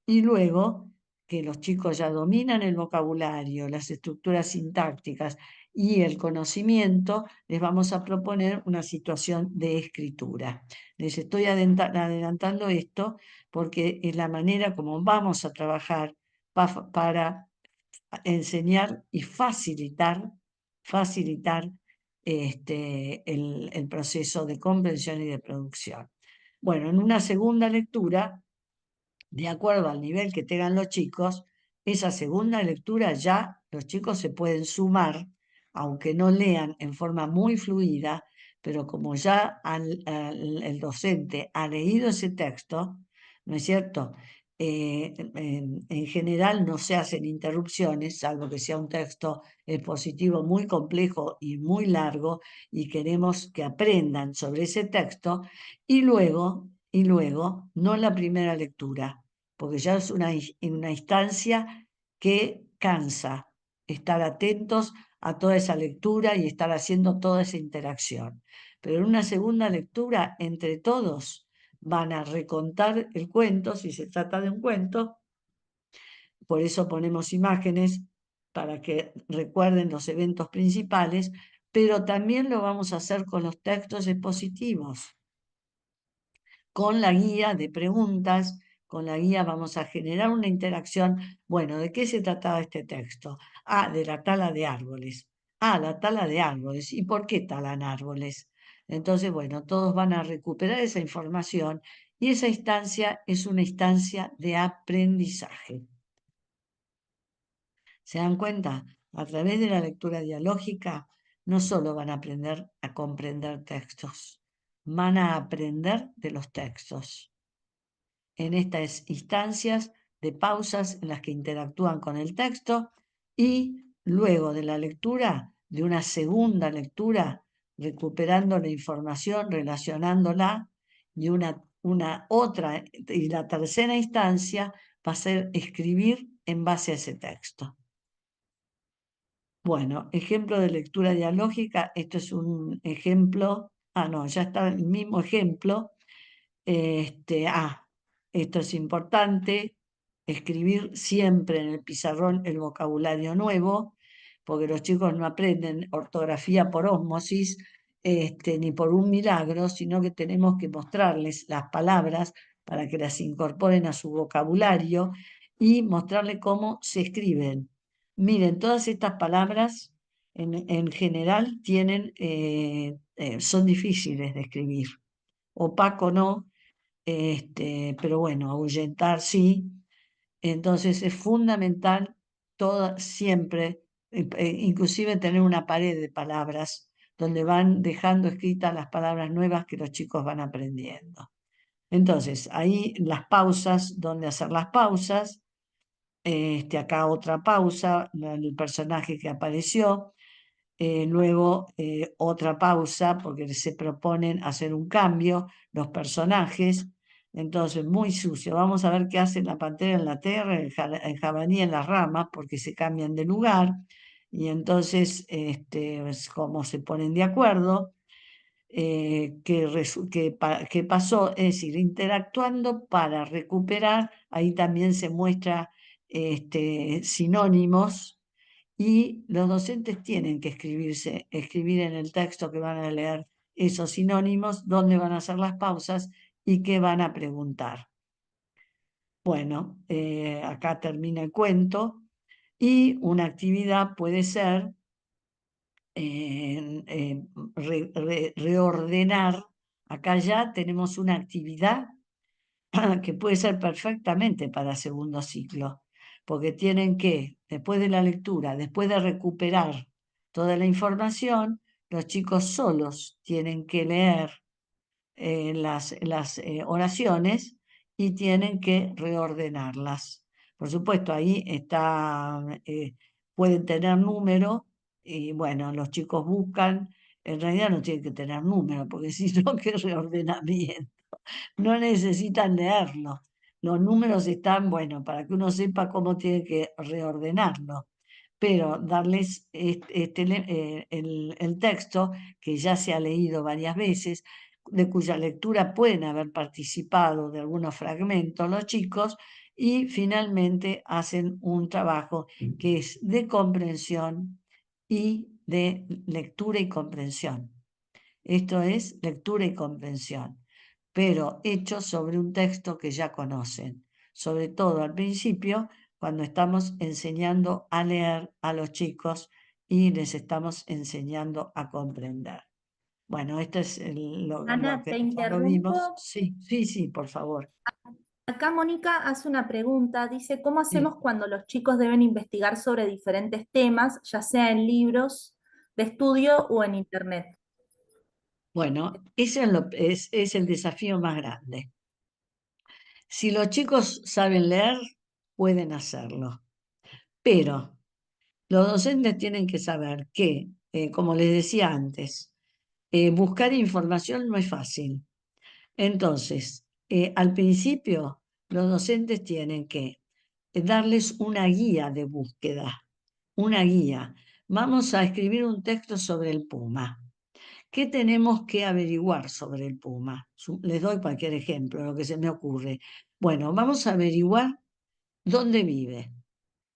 y luego que los chicos ya dominan el vocabulario, las estructuras sintácticas y el conocimiento, les vamos a proponer una situación de escritura. Les estoy adelantando esto porque es la manera como vamos a trabajar para enseñar y facilitar el proceso de comprensión y de producción. Bueno, en una segunda lectura, de acuerdo al nivel que tengan los chicos, esa segunda lectura ya los chicos se pueden sumar, aunque no lean en forma muy fluida, pero como ya el docente ha leído ese texto, ¿no es cierto? En general no se hacen interrupciones, salvo que sea un texto expositivo muy complejo y muy largo, y queremos que aprendan sobre ese texto, y luego, no la primera lectura, porque ya es una instancia que cansa, estar atentos a toda esa lectura y estar haciendo toda esa interacción. Pero en una segunda lectura, entre todos, van a recontar el cuento, si se trata de un cuento. Por eso ponemos imágenes para que recuerden los eventos principales, pero también lo vamos a hacer con los textos expositivos, con la guía de preguntas. Con la guía vamos a generar una interacción. Bueno, ¿de qué se trataba este texto? Ah, de la tala de árboles. Ah, la tala de árboles. ¿Y por qué talan árboles? Entonces, bueno, todos van a recuperar esa información y esa instancia es una instancia de aprendizaje. ¿Se dan cuenta? A través de la lectura dialógica, no solo van a aprender a comprender textos, van a aprender de los textos. En estas instancias de pausas en las que interactúan con el texto y luego de la lectura, de una segunda lectura, recuperando la información, relacionándola, y una otra, y la tercera instancia va a ser escribir en base a ese texto. Bueno, ejemplo de lectura dialógica, esto es un ejemplo, no, ya está el mismo ejemplo. Esto es importante, escribir siempre en el pizarrón el vocabulario nuevo, porque los chicos no aprenden ortografía por ósmosis, ni por un milagro, sino que tenemos que mostrarles las palabras para que las incorporen a su vocabulario y mostrarles cómo se escriben. Miren, todas estas palabras en general son difíciles de escribir. Opaco no, pero bueno, ahuyentar sí. Entonces es fundamental siempre, inclusive tener una pared de palabras donde van dejando escritas las palabras nuevas que los chicos van aprendiendo. Entonces, ahí las pausas, donde hacer las pausas, acá otra pausa, el personaje que apareció, luego otra pausa porque se proponen hacer un cambio los personajes. Entonces, muy sucio. Vamos a ver qué hace la pantera en la tierra, el jabalí en las ramas, porque se cambian de lugar. Y entonces, cómo se ponen de acuerdo. ¿Qué pasó? Es decir, interactuando para recuperar, ahí también se muestra sinónimos y los docentes tienen que escribir en el texto que van a leer esos sinónimos, dónde van a hacer las pausas y qué van a preguntar. Bueno, acá termina el cuento y una actividad puede ser reordenar. Acá ya tenemos una actividad que puede ser perfectamente para segundo ciclo, porque tienen que, después de la lectura, después de recuperar toda la información, los chicos solos tienen que leer las oraciones y tienen que reordenarlas. Por supuesto, ahí pueden tener número y bueno, los chicos buscan, en realidad no tienen que tener número, porque si no, ¿qué reordenamiento? No necesitan leerlo. Los números están, bueno, para que uno sepa cómo tiene que reordenarlo, pero darles el texto que ya se ha leído varias veces, de cuya lectura pueden haber participado de algunos fragmentos los chicos, y finalmente hacen un trabajo que es de comprensión y de lectura y comprensión. Esto es lectura y comprensión, pero hecho sobre un texto que ya conocen, sobre todo al principio, cuando estamos enseñando a leer a los chicos y les estamos enseñando a comprender. Bueno, esto es lo Ana, que te ya lo vimos. interrumpo. Sí, sí, sí, por favor. Acá Mónica hace una pregunta, dice, ¿cómo Sí. hacemos cuando los chicos deben investigar sobre diferentes temas, ya sea en libros de estudio o en internet? Bueno, ese es el desafío más grande. Si los chicos saben leer, pueden hacerlo, pero los docentes tienen que saber que, como les decía antes, buscar información no es fácil. Entonces, al principio, los docentes tienen que darles una guía de búsqueda. una guía. Vamos a escribir un texto sobre el puma. ¿Qué tenemos que averiguar sobre el puma? Les doy cualquier ejemplo, lo que se me ocurre. Bueno, vamos a averiguar dónde vive.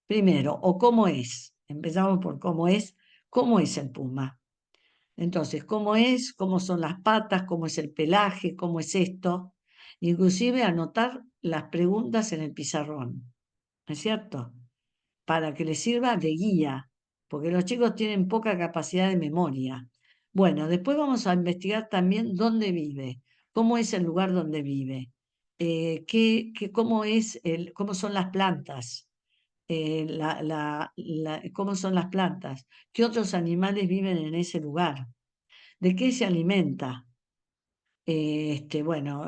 Primero, o cómo es. Empezamos por cómo es el puma. Entonces, cómo son las patas, cómo es el pelaje, cómo es esto. Inclusive anotar las preguntas en el pizarrón, ¿no es cierto? Para que les sirva de guía, porque los chicos tienen poca capacidad de memoria. Bueno, después vamos a investigar también dónde vive, cómo es el lugar donde vive, cómo son las plantas, cómo son las plantas, qué otros animales viven en ese lugar, de qué se alimenta, bueno,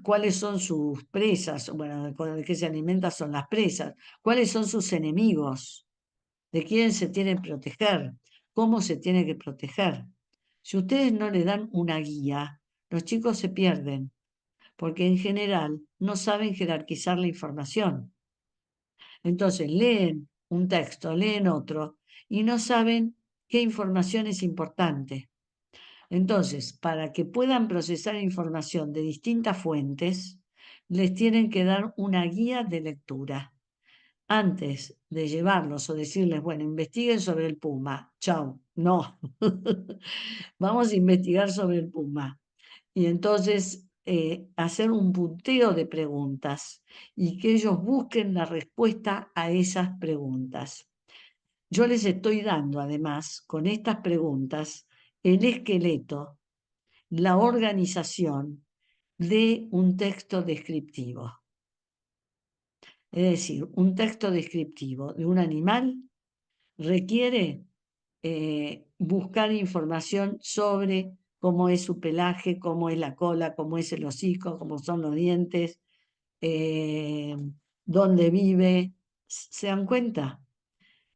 cuáles son sus presas, bueno, de qué se alimenta son las presas, cuáles son sus enemigos, de quién se tiene que proteger, cómo se tiene que proteger. Si ustedes no le dan una guía, los chicos se pierden, porque en general no saben jerarquizar la información. Entonces leen un texto, leen otro, y no saben qué información es importante. Entonces, para que puedan procesar información de distintas fuentes, les tienen que dar una guía de lectura. Antes de llevarlos o decirles, bueno, investiguen sobre el puma, chao, no, vamos a investigar sobre el puma. Y entonces hacer un punteo de preguntas y que ellos busquen la respuesta a esas preguntas. Yo les estoy dando, además, con estas preguntas, el esqueleto, la organización de un texto descriptivo. Es decir, un texto descriptivo de un animal requiere buscar información sobre cómo es su pelaje, cómo es la cola, cómo es el hocico, cómo son los dientes, dónde vive. ¿Se dan cuenta?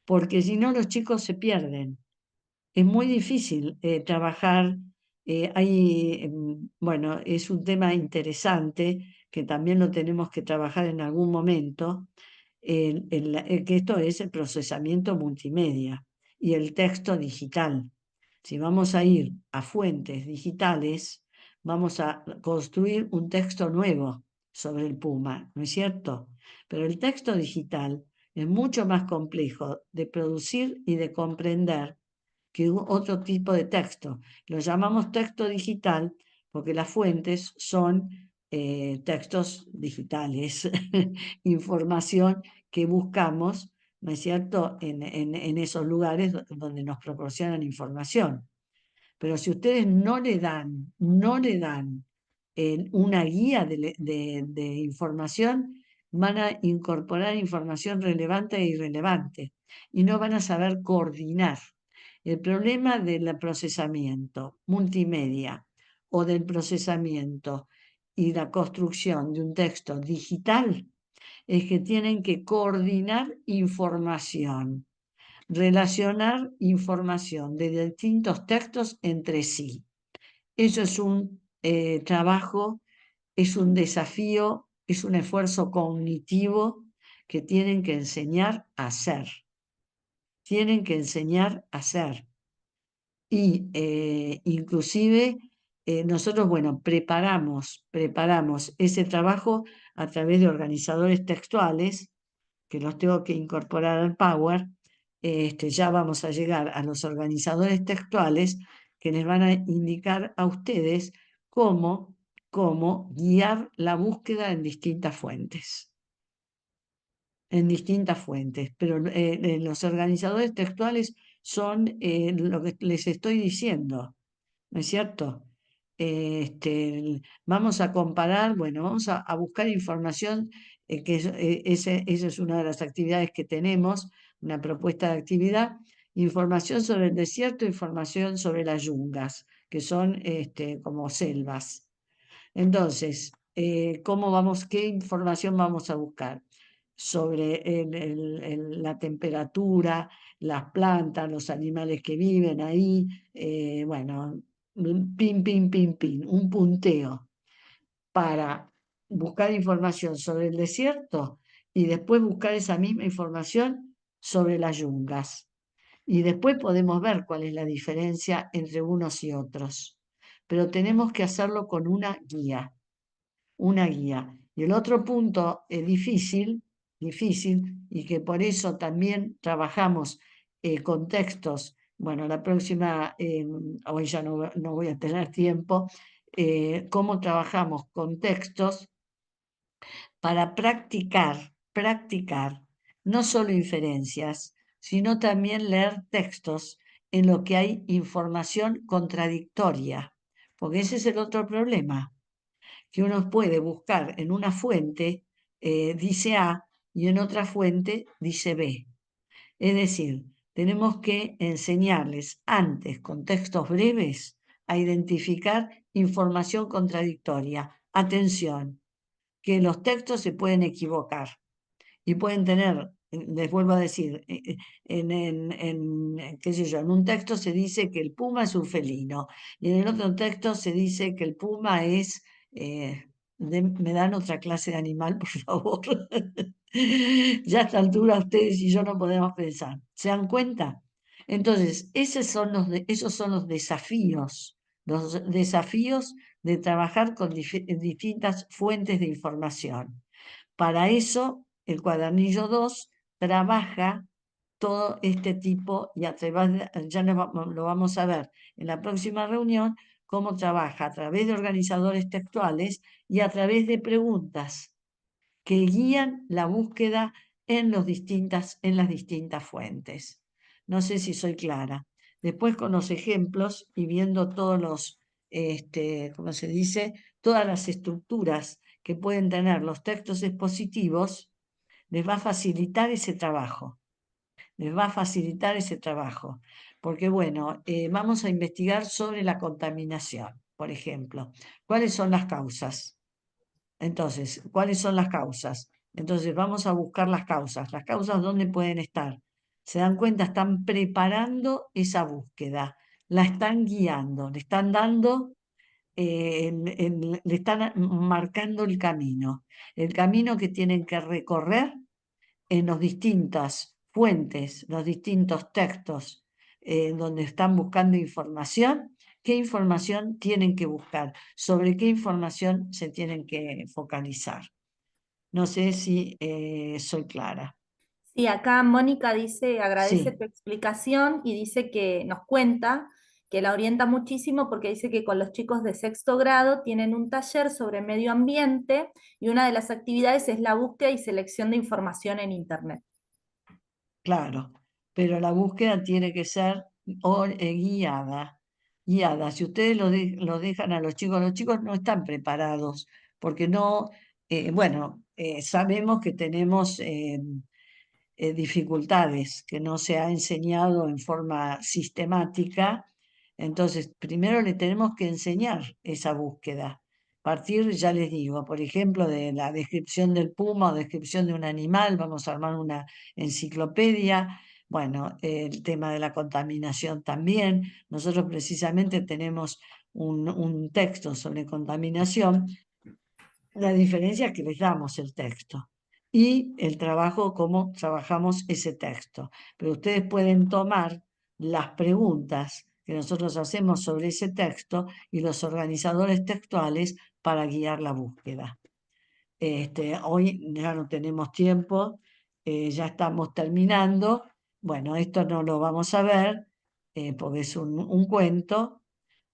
Porque si no, los chicos se pierden. Es muy difícil trabajar. Bueno, es un tema interesante que también lo tenemos que trabajar en algún momento, que esto es el procesamiento multimedia y el texto digital. Si vamos a ir a fuentes digitales, vamos a construir un texto nuevo sobre el puma, ¿no es cierto? Pero el texto digital es mucho más complejo de producir y de comprender que otro tipo de texto. Lo llamamos texto digital porque las fuentes son textos digitales, información que buscamos, ¿no es cierto?, en esos lugares donde nos proporcionan información. Pero si ustedes no le dan una guía de información, van a incorporar información relevante e irrelevante y no van a saber coordinar. El problema del procesamiento multimedia o del procesamiento y la construcción de un texto digital es que tienen que coordinar información, relacionar información de distintos textos entre sí. Eso es un trabajo, es un desafío, es un esfuerzo cognitivo que tienen que enseñar a hacer. Tienen que enseñar a hacer. Y inclusive nosotros, bueno, preparamos ese trabajo a través de organizadores textuales, que los tengo que incorporar al Power. Ya vamos a llegar a los organizadores textuales que les van a indicar a ustedes cómo guiar la búsqueda en distintas fuentes. Pero los organizadores textuales son lo que les estoy diciendo, ¿no es cierto? Vamos a comparar, bueno, vamos a buscar información, esa es una de las actividades que tenemos, una propuesta de actividad, información sobre el desierto, información sobre las yungas, que son como selvas. Entonces, ¿qué información vamos a buscar? Sobre la temperatura, las plantas, los animales que viven ahí, bueno, un punteo para buscar información sobre el desierto y después buscar esa misma información sobre las yungas. Y después podemos ver cuál es la diferencia entre unos y otros. Pero tenemos que hacerlo con una guía. Y el otro punto difícil, y que por eso también trabajamos con textos. Bueno, la próxima, hoy ya no voy a tener tiempo, cómo trabajamos con textos para practicar, no solo inferencias, sino también leer textos en lo que hay información contradictoria, porque ese es el otro problema, que uno puede buscar en una fuente, dice A, y en otra fuente dice B. Es decir, tenemos que enseñarles antes, con textos breves, a identificar información contradictoria. Atención, que los textos se pueden equivocar y pueden tener, les vuelvo a decir, qué sé yo, en un texto se dice que el puma es un felino y en el otro texto se dice que el puma es, me dan otra clase de animal, por favor. Ya a esta altura ustedes y yo no podemos pensar. ¿Se dan cuenta? Entonces, esos son los desafíos de trabajar con distintas fuentes de información. Para eso, el cuadernillo 2 trabaja todo este tipo, y ya lo vamos a ver en la próxima reunión, cómo trabaja a través de organizadores textuales y a través de preguntas que guían la búsqueda en las distintas fuentes. No sé si soy clara. Después con los ejemplos y viendo todos los, ¿cómo se dice? Todas las estructuras que pueden tener los textos expositivos, les va a facilitar ese trabajo. Porque bueno, vamos a investigar sobre la contaminación, por ejemplo. ¿Cuáles son las causas? Entonces, ¿cuáles son las causas? Entonces, vamos a buscar las causas. ¿Las causas dónde pueden estar? ¿Se dan cuenta? Están preparando esa búsqueda, la están guiando, le están dando, le están marcando el camino que tienen que recorrer en las distintas fuentes, los distintos textos donde están buscando información. ¿Qué información tienen que buscar? ¿Sobre qué información se tienen que focalizar? No sé si soy clara. Sí, acá Mónica dice, agradece Sí, tu explicación y dice que nos cuenta que la orienta muchísimo porque dice que con los chicos de sexto grado tienen un taller sobre medio ambiente y una de las actividades es la búsqueda y selección de información en Internet. claro. Pero la búsqueda tiene que ser guiada. Guiada. Si ustedes lo dejan a los chicos no están preparados, porque no, bueno, sabemos que tenemos dificultades que no se ha enseñado en forma sistemática. Entonces, primero le tenemos que enseñar esa búsqueda. Partir, ya les digo, por ejemplo, de la descripción del puma o descripción de un animal, vamos a armar una enciclopedia. Bueno, el tema de la contaminación también. Nosotros precisamente tenemos un texto sobre contaminación. La diferencia es que les damos el texto y el trabajo, cómo trabajamos ese texto. Pero ustedes pueden tomar las preguntas que nosotros hacemos sobre ese texto y los organizadores textuales para guiar la búsqueda. Hoy ya no tenemos tiempo, ya estamos terminando. Bueno, esto no lo vamos a ver porque es un cuento.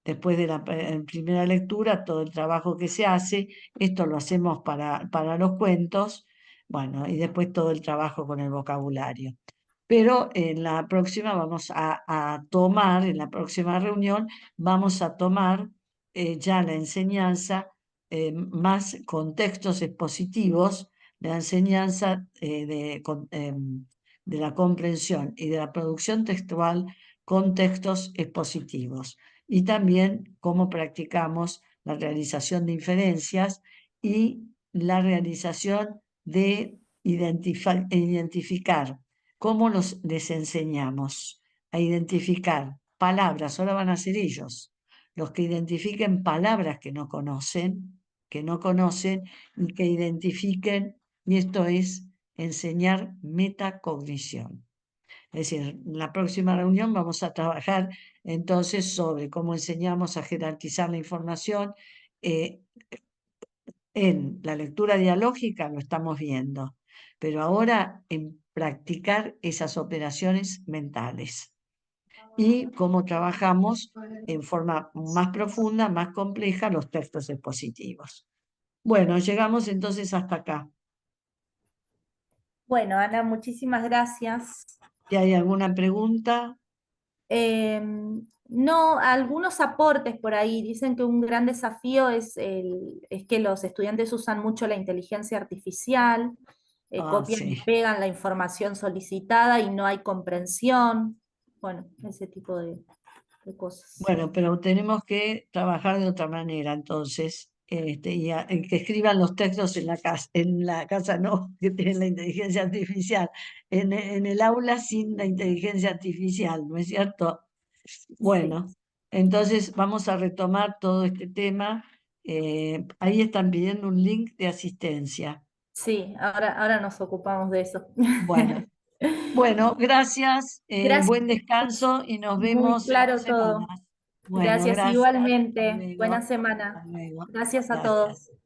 Después de la primera lectura, todo el trabajo que se hace, esto lo hacemos para los cuentos, bueno, y después todo el trabajo con el vocabulario. Pero en la próxima vamos a tomar, en la próxima reunión, vamos a tomar ya la enseñanza más con textos expositivos, la enseñanza de la comprensión y de la producción textual con textos expositivos. Y también cómo practicamos la realización de inferencias y la realización de identificar. ¿Cómo les enseñamos a identificar palabras? Ahora van a ser ellos los que identifiquen palabras que no conocen y que identifiquen, y esto es enseñar metacognición. Es decir, en la próxima reunión vamos a trabajar entonces sobre cómo enseñamos a jerarquizar la información. En la lectura dialógica lo estamos viendo, pero ahora en practicar esas operaciones mentales y cómo trabajamos en forma más profunda, más compleja, los textos expositivos. Bueno, llegamos entonces hasta acá. Bueno, Ana, muchísimas gracias. Si hay alguna pregunta, No, algunos aportes por ahí. Dicen que un gran desafío es que los estudiantes usan mucho la inteligencia artificial, copian y sí. pegan la información solicitada y no hay comprensión. Bueno, ese tipo de cosas. Bueno, pero tenemos que trabajar de otra manera, entonces, y que escriban los textos en la casa no, que tienen la inteligencia artificial, en el aula sin la inteligencia artificial, ¿no es cierto? Bueno, entonces vamos a retomar todo este tema. Ahí están pidiendo un link de asistencia. Sí, ahora nos ocupamos de eso. Bueno, bueno, gracias, Gracias, buen descanso y nos muy vemos en 2 claro todo. semanas. Bueno, Gracias gracias, hasta igualmente. luego, Buena hasta semana. luego, Gracias a gracias. todos.